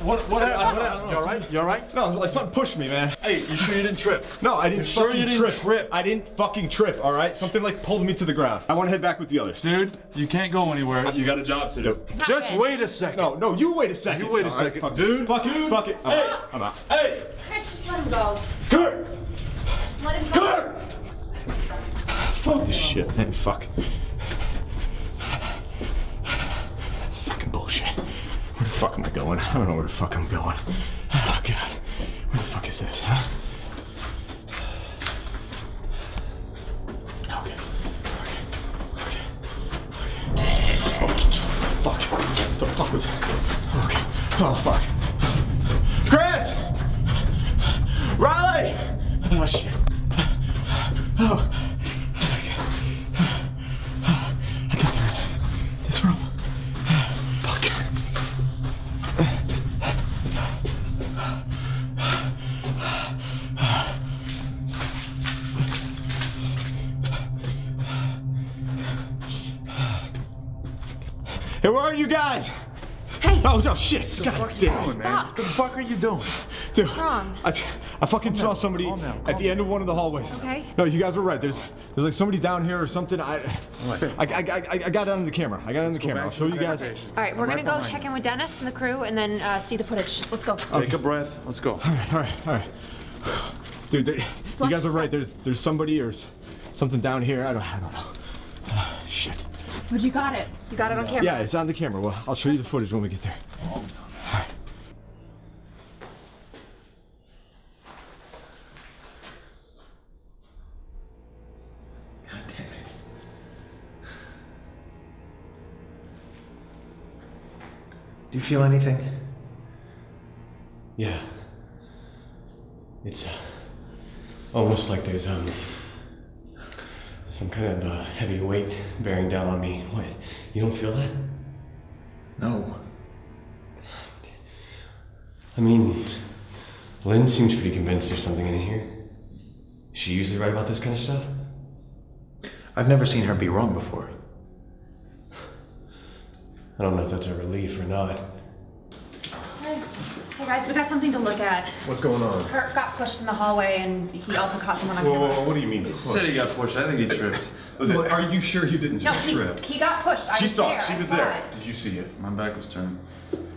What happened? You all right? You all right? No, like something pushed me, man. Hey, you sure you didn't trip? No, I didn't. You sure you didn't trip? I didn't fucking trip. All right, something like pulled me to the ground. I want to head back with the others. Dude, you can't go anywhere. You got a job to do. Just good. wait a second. No, you wait a second. You wait a All right, second. fuck Dude, Fuck it. Hey. I'm out. Hey! Chris, just let him go. Kurt! Just let him go. Kurt! Fuck this shit, man. Fuck. It's fucking bullshit. Where the fuck am I going? I don't know where the fuck I'm going. Oh, God. Where the fuck is this, huh? Okay. Oh, fuck. What the fuck was that? Okay. Oh, fuck. Chris! Riley! Oh, shit. Oh. I got there. This room. Fuck. Hey, where are you guys? Hey! Oh, no, shit. What the God fuck's going damn. on, man? What the fuck are you doing? Dude, What's wrong? I fucking saw somebody at the end of one of the hallways. Okay. No, you guys were right. There's like somebody down here or something. I got it on the camera. I'll show you guys. All right, we're gonna go check in with Dennis and the crew, and then see the footage. Let's go. Take a breath. Let's go. All right. Dude, you guys are right. There's somebody or something down here. I don't know. Shit. But you got it. You got it on camera. Yeah, it's on the camera. Well, I'll show you the footage when we get there. All right. God damn it. Do you feel anything? Yeah. It's almost like there's some kind of heavy weight bearing down on me. What? You don't feel that? No. I mean, Lynn seems pretty convinced there's something in here. Is she usually right about this kind of stuff? I've never seen her be wrong before. I don't know if that's a relief or not. Hey guys, we got something to look at. What's going on? Kurt got pushed in the hallway and he also caught someone on Whoa, camera. what do you mean? He said he got pushed. I think he tripped. Listen, are you sure you didn't No, trip? he got pushed. I She was saw there. it. She I was saw there. it. Did you see it? My back was turned.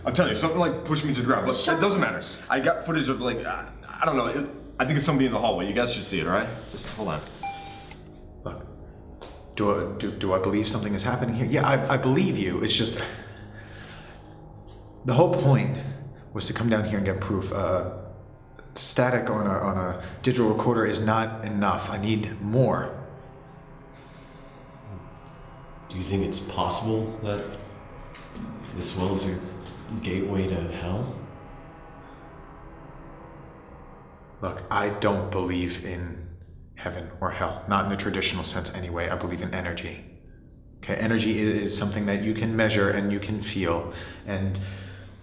I'm telling you, something like pushed me to the ground. But it doesn't matter. I got footage of like, I don't know. I think it's somebody in the hallway. You guys should see it, all right? Just hold on. Look, do I believe something is happening here? Yeah, I believe you. It's just the whole point was to come down here and get proof. Static on a digital recorder is not enough. I need more. Do you think it's possible that this well is a gateway to hell? Look, I don't believe in heaven or hell. Not in the traditional sense anyway. I believe in energy. Okay, energy is something that you can measure and you can feel. And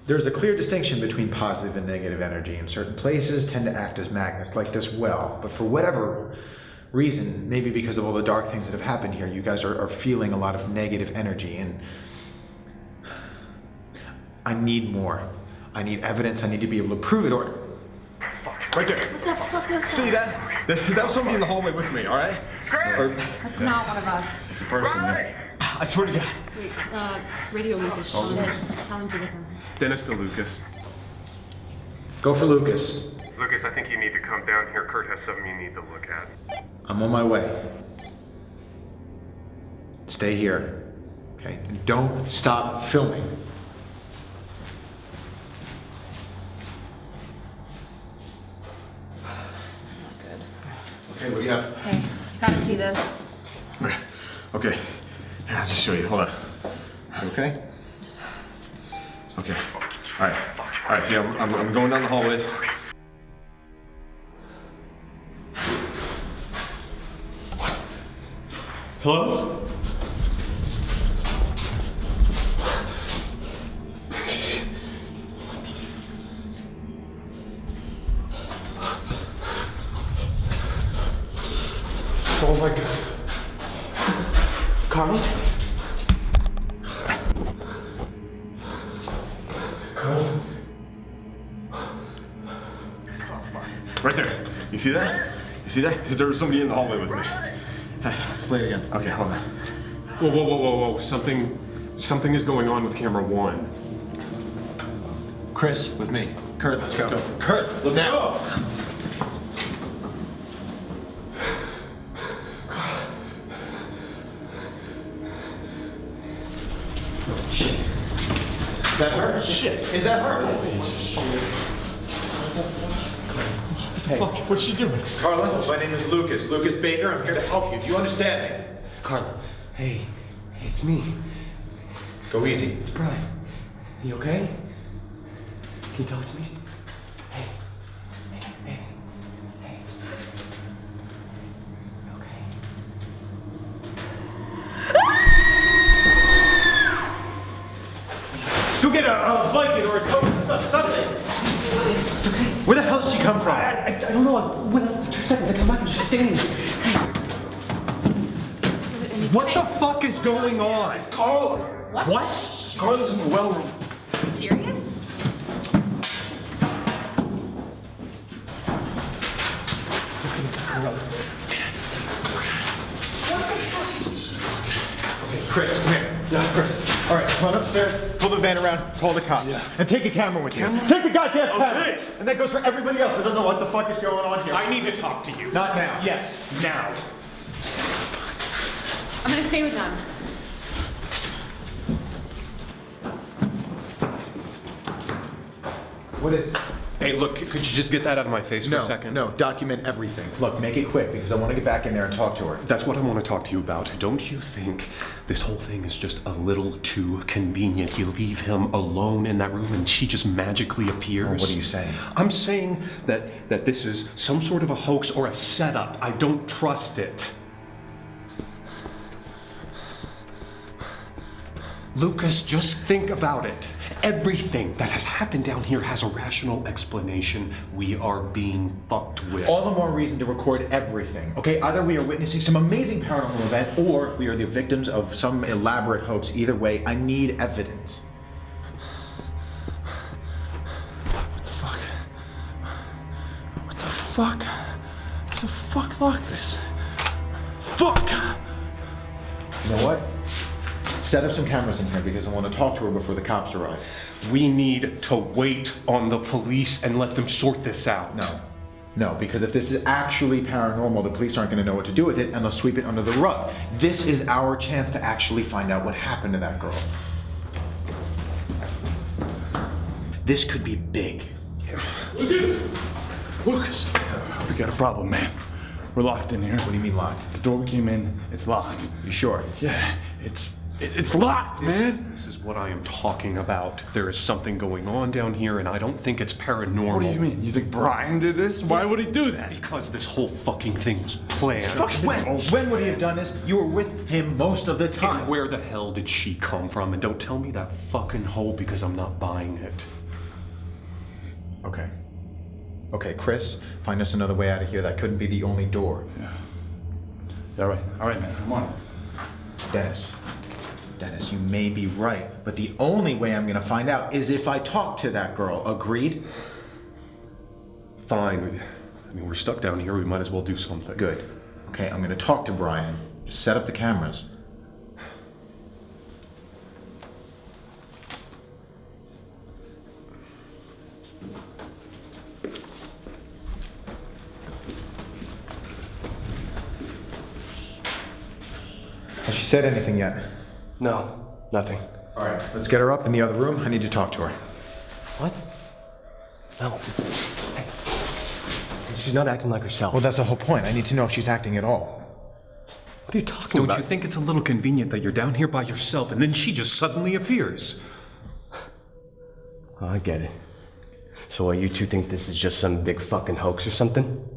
there's a clear distinction between positive and negative energy, and certain places tend to act as magnets, like this well. But for whatever reason, maybe because of all the dark things that have happened here, you guys are feeling a lot of negative energy, and I need more. I need evidence. I need to be able to prove it, or... Right there. What the fuck was that? See that? That was somebody in the hallway with me, all right? That's not one of us. It's a person. I swear to God. Wait, radio Lucas. Tell him to get them. Dennis to Lucas. Go for Lucas. Lucas, I think you need to come down here. Kurt has something you need to look at. I'm on my way. Stay here. Okay? And don't stop filming. This is not good. Okay, what do you have? Hey, you gotta see this. Okay. Yeah, I'll just show you. Hold on. Okay? Okay. All right, see, I'm going down the hallways. What? Hello? Oh my God. Karla? Karla? Right there. You see that? You see that? There was somebody in the hallway with me. Play it again. Okay, hold on. Whoa. Something is going on with camera one. Chris, with me. Kurt, let's go. Kurt, let's go. Is that her? Shit. Is that her? Hey. Fuck, what's she doing? Karla, my name is Lucas. Lucas Baker. I'm here to help you. Do you understand me? Karla, hey, it's me. Go easy. It's Bryan. You okay? Can you talk to me? Hey. Go get a blanket or a coat or something. It's okay. Where the hell did she come from? I don't know. I went out for 2 seconds. I come back and she's standing there. What the fuck is going on? Karla. What? Karla's in the well room. Serious? Okay, Chris, come here. Yeah, Chris. All right, run upstairs, pull the van around, call the cops, and take a camera with you. Take the goddamn camera! And that goes for everybody else. I don't know what the fuck is going on here. I need to talk to you. Not now. Yes, now. I'm gonna stay with them. What is it? Hey, look, could you just get that out of my face for a second? No, document everything. Look, make it quick because I want to get back in there and talk to her. That's what I want to talk to you about. Don't you think this whole thing is just a little too convenient? You leave him alone in that room and she just magically appears? Well, what are you saying? I'm saying that this is some sort of a hoax or a setup. I don't trust it. Lucas, just think about it. Everything that has happened down here has a rational explanation. We are being fucked with. All the more reason to record everything, okay? Either we are witnessing some amazing paranormal event or we are the victims of some elaborate hoax. Either way, I need evidence. What the fuck locked this? Fuck! You know what? Set up some cameras in here because I want to talk to her before the cops arrive. We need to wait on the police and let them sort this out. No, because if this is actually paranormal, the police aren't going to know what to do with it and they'll sweep it under the rug. This is our chance to actually find out what happened to that girl. This could be big. Lucas! We got a problem, man. We're locked in here. What do you mean locked? The door we came in, it's locked. You sure? Yeah, it's locked, man. This is what I am talking about. There is something going on down here, and I don't think it's paranormal. What do you mean? You think Bryan did this? Why would he do that? Because this whole fucking thing was planned. When would he have done this? You were with him most of the time. And where the hell did she come from? And don't tell me that fucking hole because I'm not buying it. Okay, Chris, find us another way out of here. That couldn't be the only door. Yeah. All right, man. I'm on it. Dennis, you may be right, but the only way I'm gonna find out is if I talk to that girl. Agreed? Fine. I mean, we're stuck down here. We might as well do something. Good. Okay, I'm gonna talk to Bryan. Just set up the cameras. Has she said anything yet? No, nothing. All right, let's get her up in the other room. I need to talk to her. What? No. Hey. She's not acting like herself. Well, that's the whole point. I need to know if she's acting at all. What are you talking about? Don't you think it's a little convenient that you're down here by yourself and then she just suddenly appears? Oh, I get it. So what, you two think this is just some big fucking hoax or something?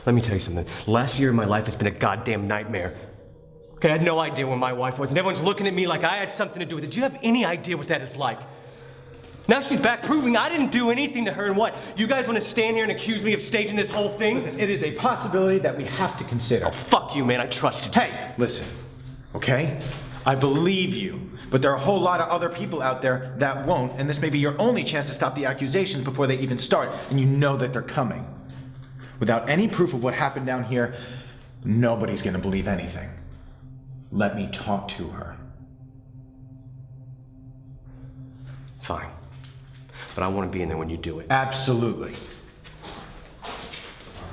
Let me tell you something. Last year of my life has been a goddamn nightmare. Okay, I had no idea where my wife was, and everyone's looking at me like I had something to do with it. Do you have any idea what that is like? Now she's back proving I didn't do anything to her, and what? You guys want to stand here and accuse me of staging this whole thing? Listen, it is a possibility that we have to consider. Oh, fuck you, man. I trusted you. Hey, listen, okay? I believe you, but there are a whole lot of other people out there that won't, and this may be your only chance to stop the accusations before they even start, and you know that they're coming. Without any proof of what happened down here, nobody's gonna believe anything. Let me talk to her. Fine. But I want to be in there when you do it. Absolutely.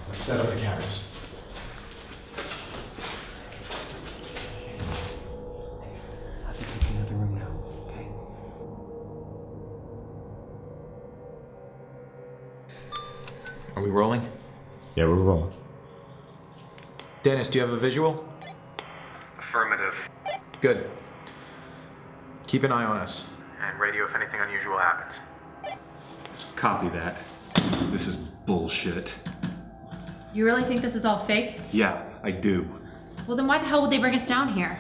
Let's set up the cameras. I have to take another room now, okay? Are we rolling? Yeah, we're rolling. Dennis, do you have a visual? Affirmative. Good. Keep an eye on us. And radio if anything unusual happens. Copy that. This is bullshit. You really think this is all fake? Yeah, I do. Well, then why the hell would they bring us down here?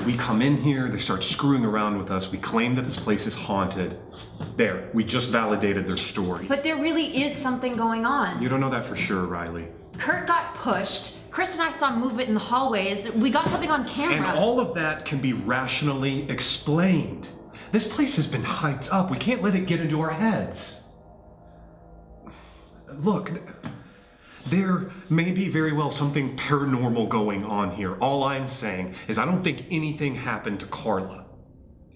We come in here, they start screwing around with us, we claim that this place is haunted. There, we just validated their story. But there really is something going on. You don't know that for sure, Riley. Kurt got pushed. Chris and I saw movement in the hallways. We got something on camera. And all of that can be rationally explained. This place has been hyped up. We can't let it get into our heads. Look, there may be very well something paranormal going on here. All I'm saying is I don't think anything happened to Karla.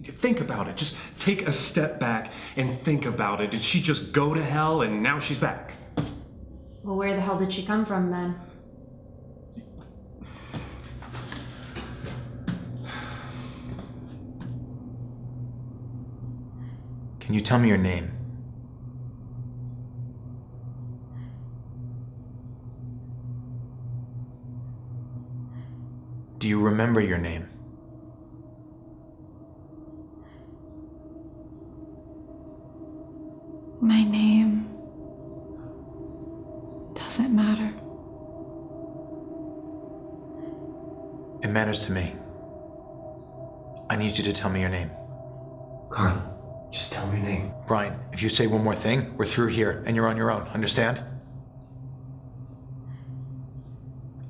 Think about it. Just take a step back and think about it. Did she just go to hell and now she's back? Well, where the hell did she come from then? Can you tell me your name? Do you remember your name? My name doesn't matter. It matters to me. I need you to tell me your name. Karla, just tell me your name. Bryan, if you say one more thing, we're through here and you're on your own, understand?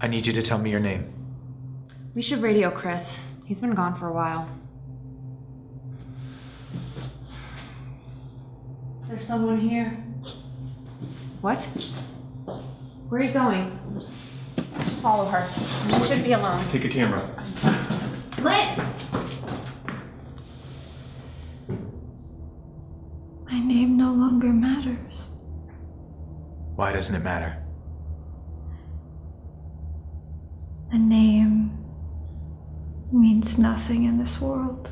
I need you to tell me your name. We should radio Chris. He's been gone for a while. There's someone here. What? Where are you going? Follow her. You should be alone. Take a camera. Lynn! My name no longer matters. Why doesn't it matter? A name means nothing in this world.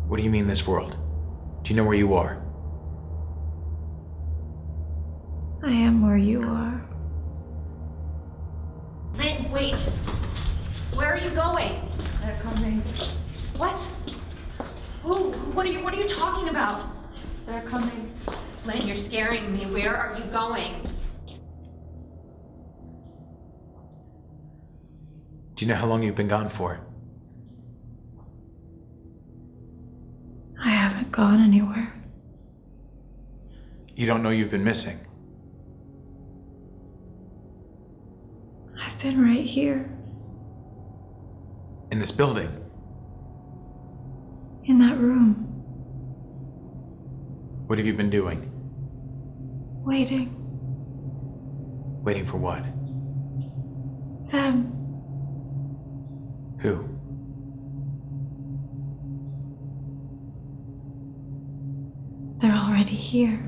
What do you mean this world? Do you know where you are? I am where you are. Lynn, wait. Where are you going? They're coming. What? Who? What are you talking about? They're coming. Lynn, you're scaring me. Where are you going? Do you know how long you've been gone for? I haven't gone anywhere. You don't know you've been missing. I've been right here, In this building. in that room, What have you been doing? waiting. Waiting for what? Them. Who? They're already here.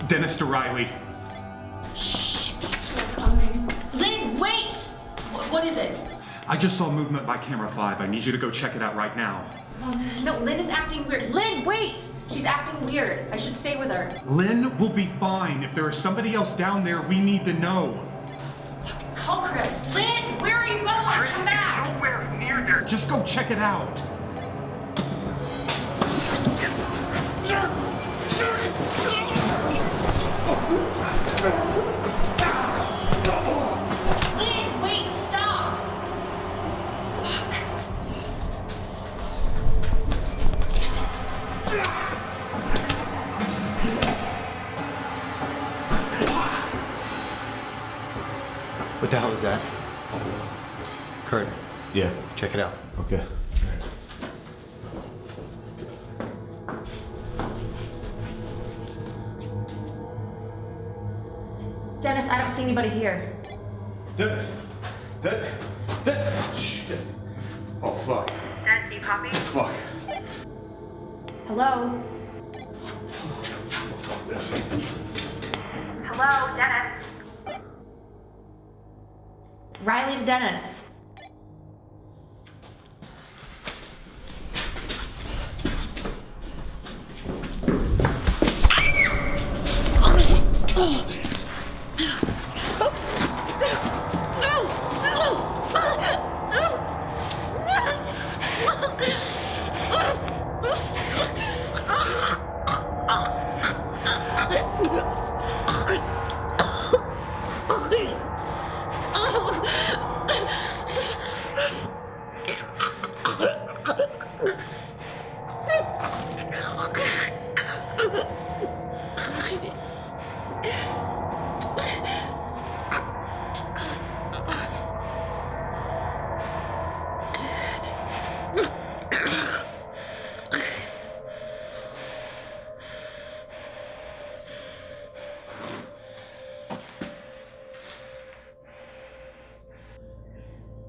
Dennis Riley. Lynn, wait! What is it? I just saw movement by camera 5. I need you to go check it out right now. No, Lynn is acting weird. Lynn, wait! She's acting weird. I should stay with her. Lynn will be fine. If there is somebody else down there, we need to know. Call Chris. Lynn, where are you going? Come back! Nowhere near there. Just go check it out. Lynn, wait, stop! Fuck. What the hell is that? Kurt. Yeah. Check it out. Okay. Dennis, I don't see anybody here. Dennis! Shit. Oh, fuck. Dennis, do you copy? Fuck. Hello? Hello, Dennis. Riley to Dennis.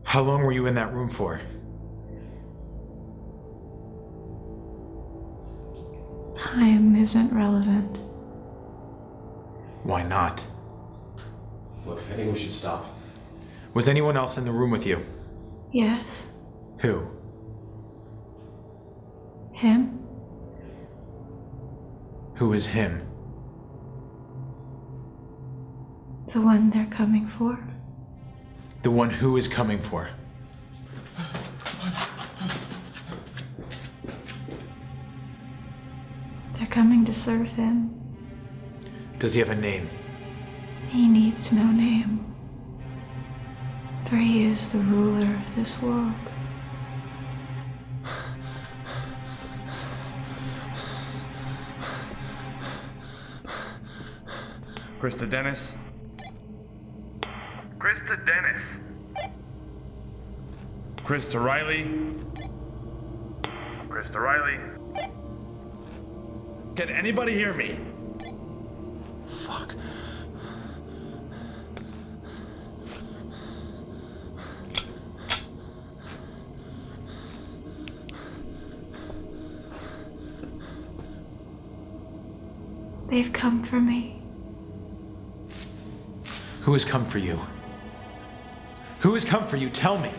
How long were you in that room for? Time isn't relevant. Why not? Look, I think we should stop. Was anyone else in the room with you? Yes. Who? Him? Who is him? The one they're coming for. The one who is coming for? They're coming to serve him. Does he have a name? He needs no name. For he is the ruler of this world. Krista Dennis. Krista Dennis. Krista Riley. Krista Riley. Can anybody hear me? Fuck. They've come for me. Who has come for you? Who has come for you? Tell me.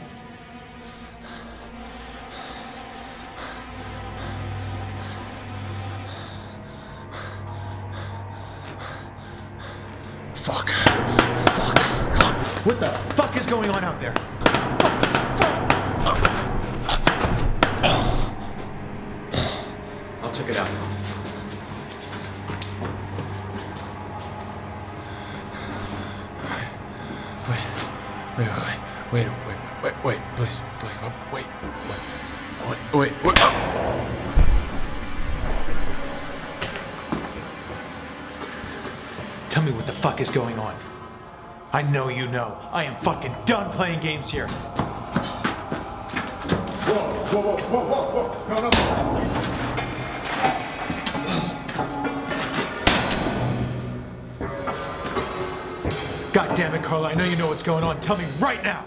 Fuck. Fuck. What the fuck is going on out there? I'll check it out. Wait, please, wait. Tell me what the fuck is going on. I know you know. I am fucking done playing games here. Whoa. No. God damn it, Karla. I know you know what's going on. Tell me right now.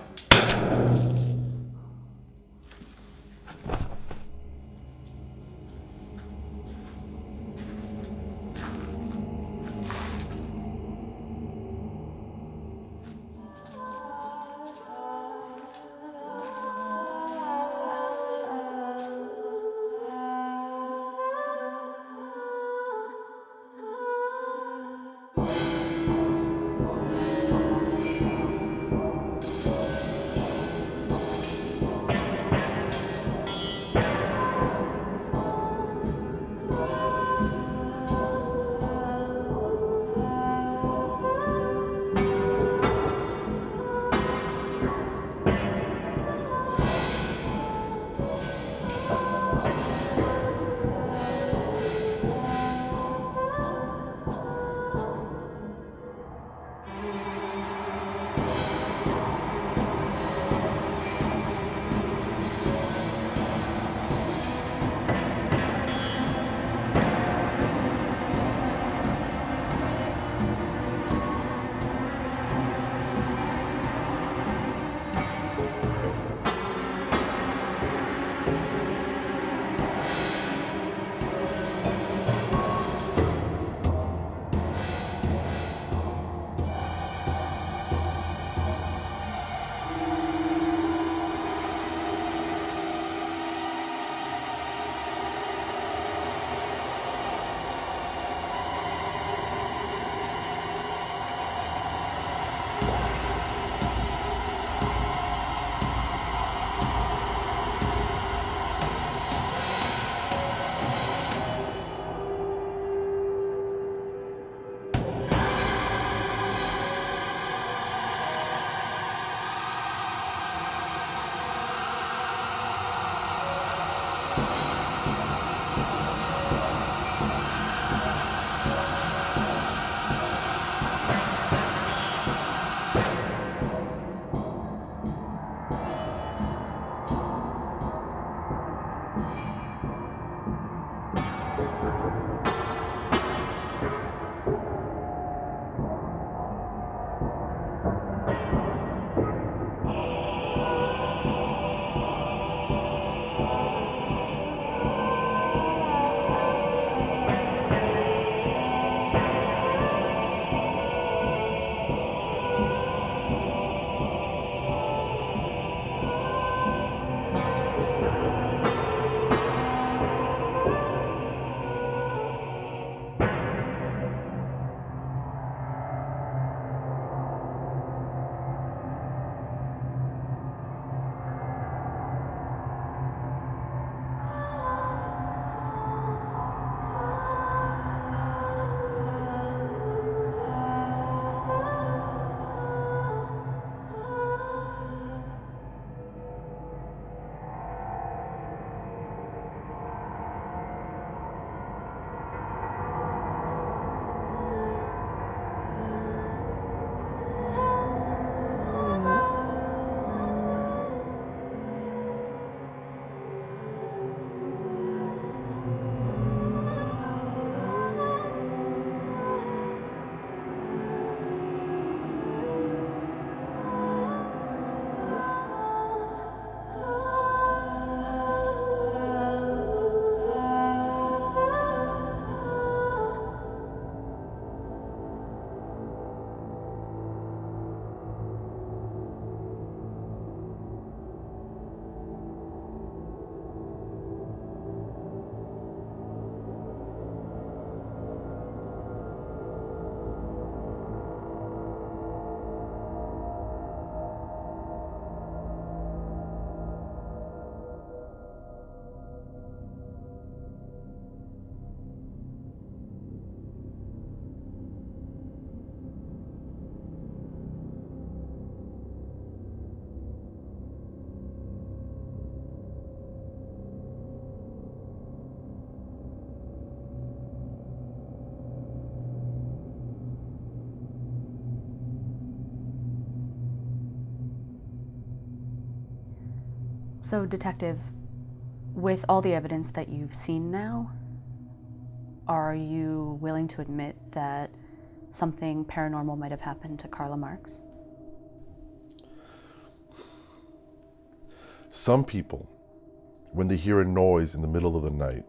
So, Detective, with all the evidence that you've seen now, are you willing to admit that something paranormal might have happened to Karla Marks? Some people, when they hear a noise in the middle of the night,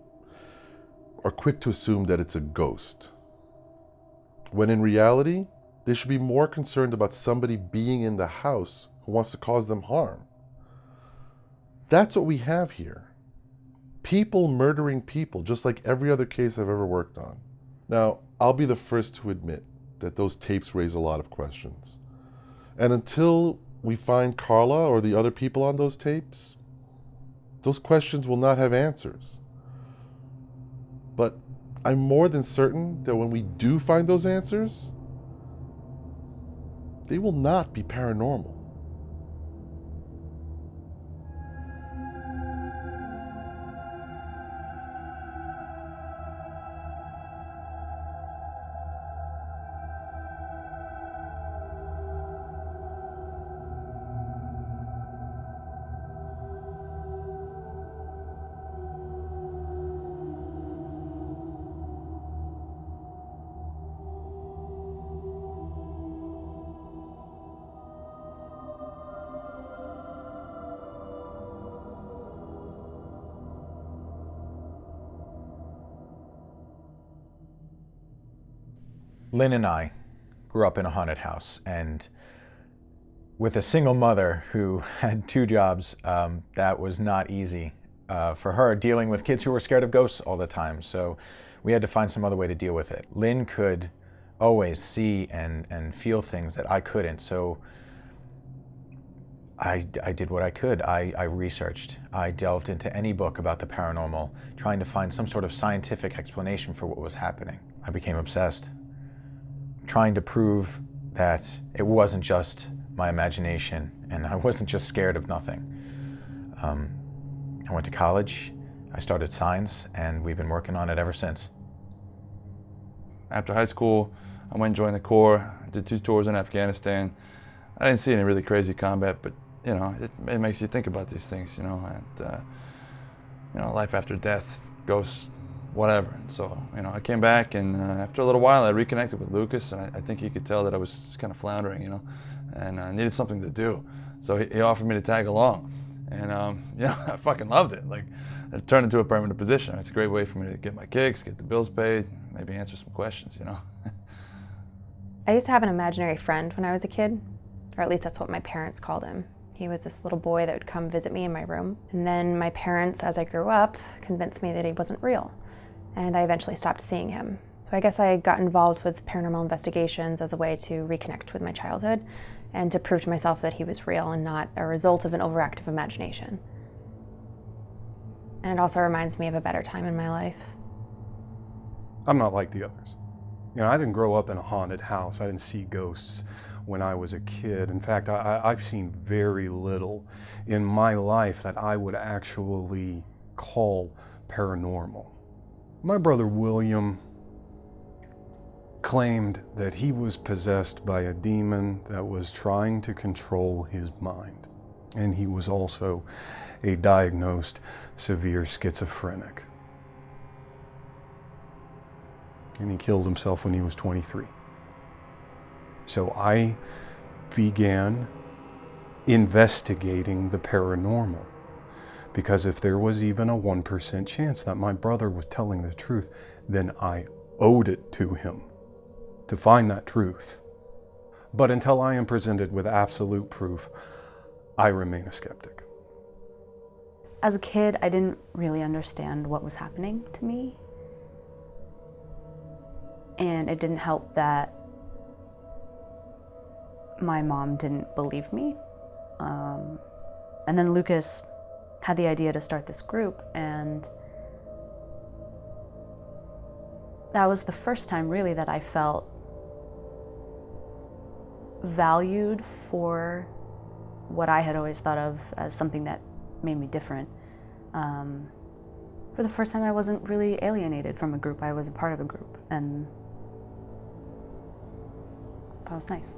are quick to assume that it's a ghost, when in reality, they should be more concerned about somebody being in the house who wants to cause them harm. That's what we have here. People murdering people, just like every other case I've ever worked on. Now, I'll be the first to admit that those tapes raise a lot of questions. And until we find Karla or the other people on those tapes, those questions will not have answers. But I'm more than certain that when we do find those answers, they will not be paranormal. Lynn and I grew up in a haunted house, and with a single mother who had 2 jobs, that was not easy for her, dealing with kids who were scared of ghosts all the time. So we had to find some other way to deal with it. Lynn could always see and feel things that I couldn't, so I did what I could. I researched. I delved into any book about the paranormal, trying to find some sort of scientific explanation for what was happening. I became obsessed, trying to prove that it wasn't just my imagination and I wasn't just scared of nothing. I went to college, I started SYNOPSIS, and we've been working on it ever since. After high school, I went and joined the Corps, did 2 tours in Afghanistan. I didn't see any really crazy combat, but you know, it makes you think about these things, you know, and you know, life after death, ghosts, whatever. So, you know, I came back, and after a little while, I reconnected with Lucas, and I think he could tell that I was just kind of floundering, you know, and I needed something to do. So he offered me to tag along, and you know, I fucking loved it. Like, it turned into a permanent position. It's a great way for me to get my kicks, get the bills paid, maybe answer some questions, you know. I used to have an imaginary friend when I was a kid, or at least that's what my parents called him. He was this little boy that would come visit me in my room. And then my parents, as I grew up, convinced me that he wasn't real. And I eventually stopped seeing him. So I guess I got involved with paranormal investigations as a way to reconnect with my childhood and to prove to myself that he was real and not a result of an overactive imagination. And it also reminds me of a better time in my life. I'm not like the others. You know, I didn't grow up in a haunted house. I didn't see ghosts when I was a kid. In fact, I've seen very little in my life that I would actually call paranormal. My brother William claimed that he was possessed by a demon that was trying to control his mind. And he was also a diagnosed severe schizophrenic. And he killed himself when he was 23. So I began investigating the paranormal, because if there was even a 1% chance that my brother was telling the truth, then I owed it to him to find that truth. But until I am presented with absolute proof, I remain a skeptic. As a kid, I didn't really understand what was happening to me. And it didn't help that my mom didn't believe me. And then Lucas had the idea to start this group, and that was the first time really that I felt valued for what I had always thought of as something that made me different. For the first time, I wasn't really alienated from a group. I was a part of a group, and that was nice.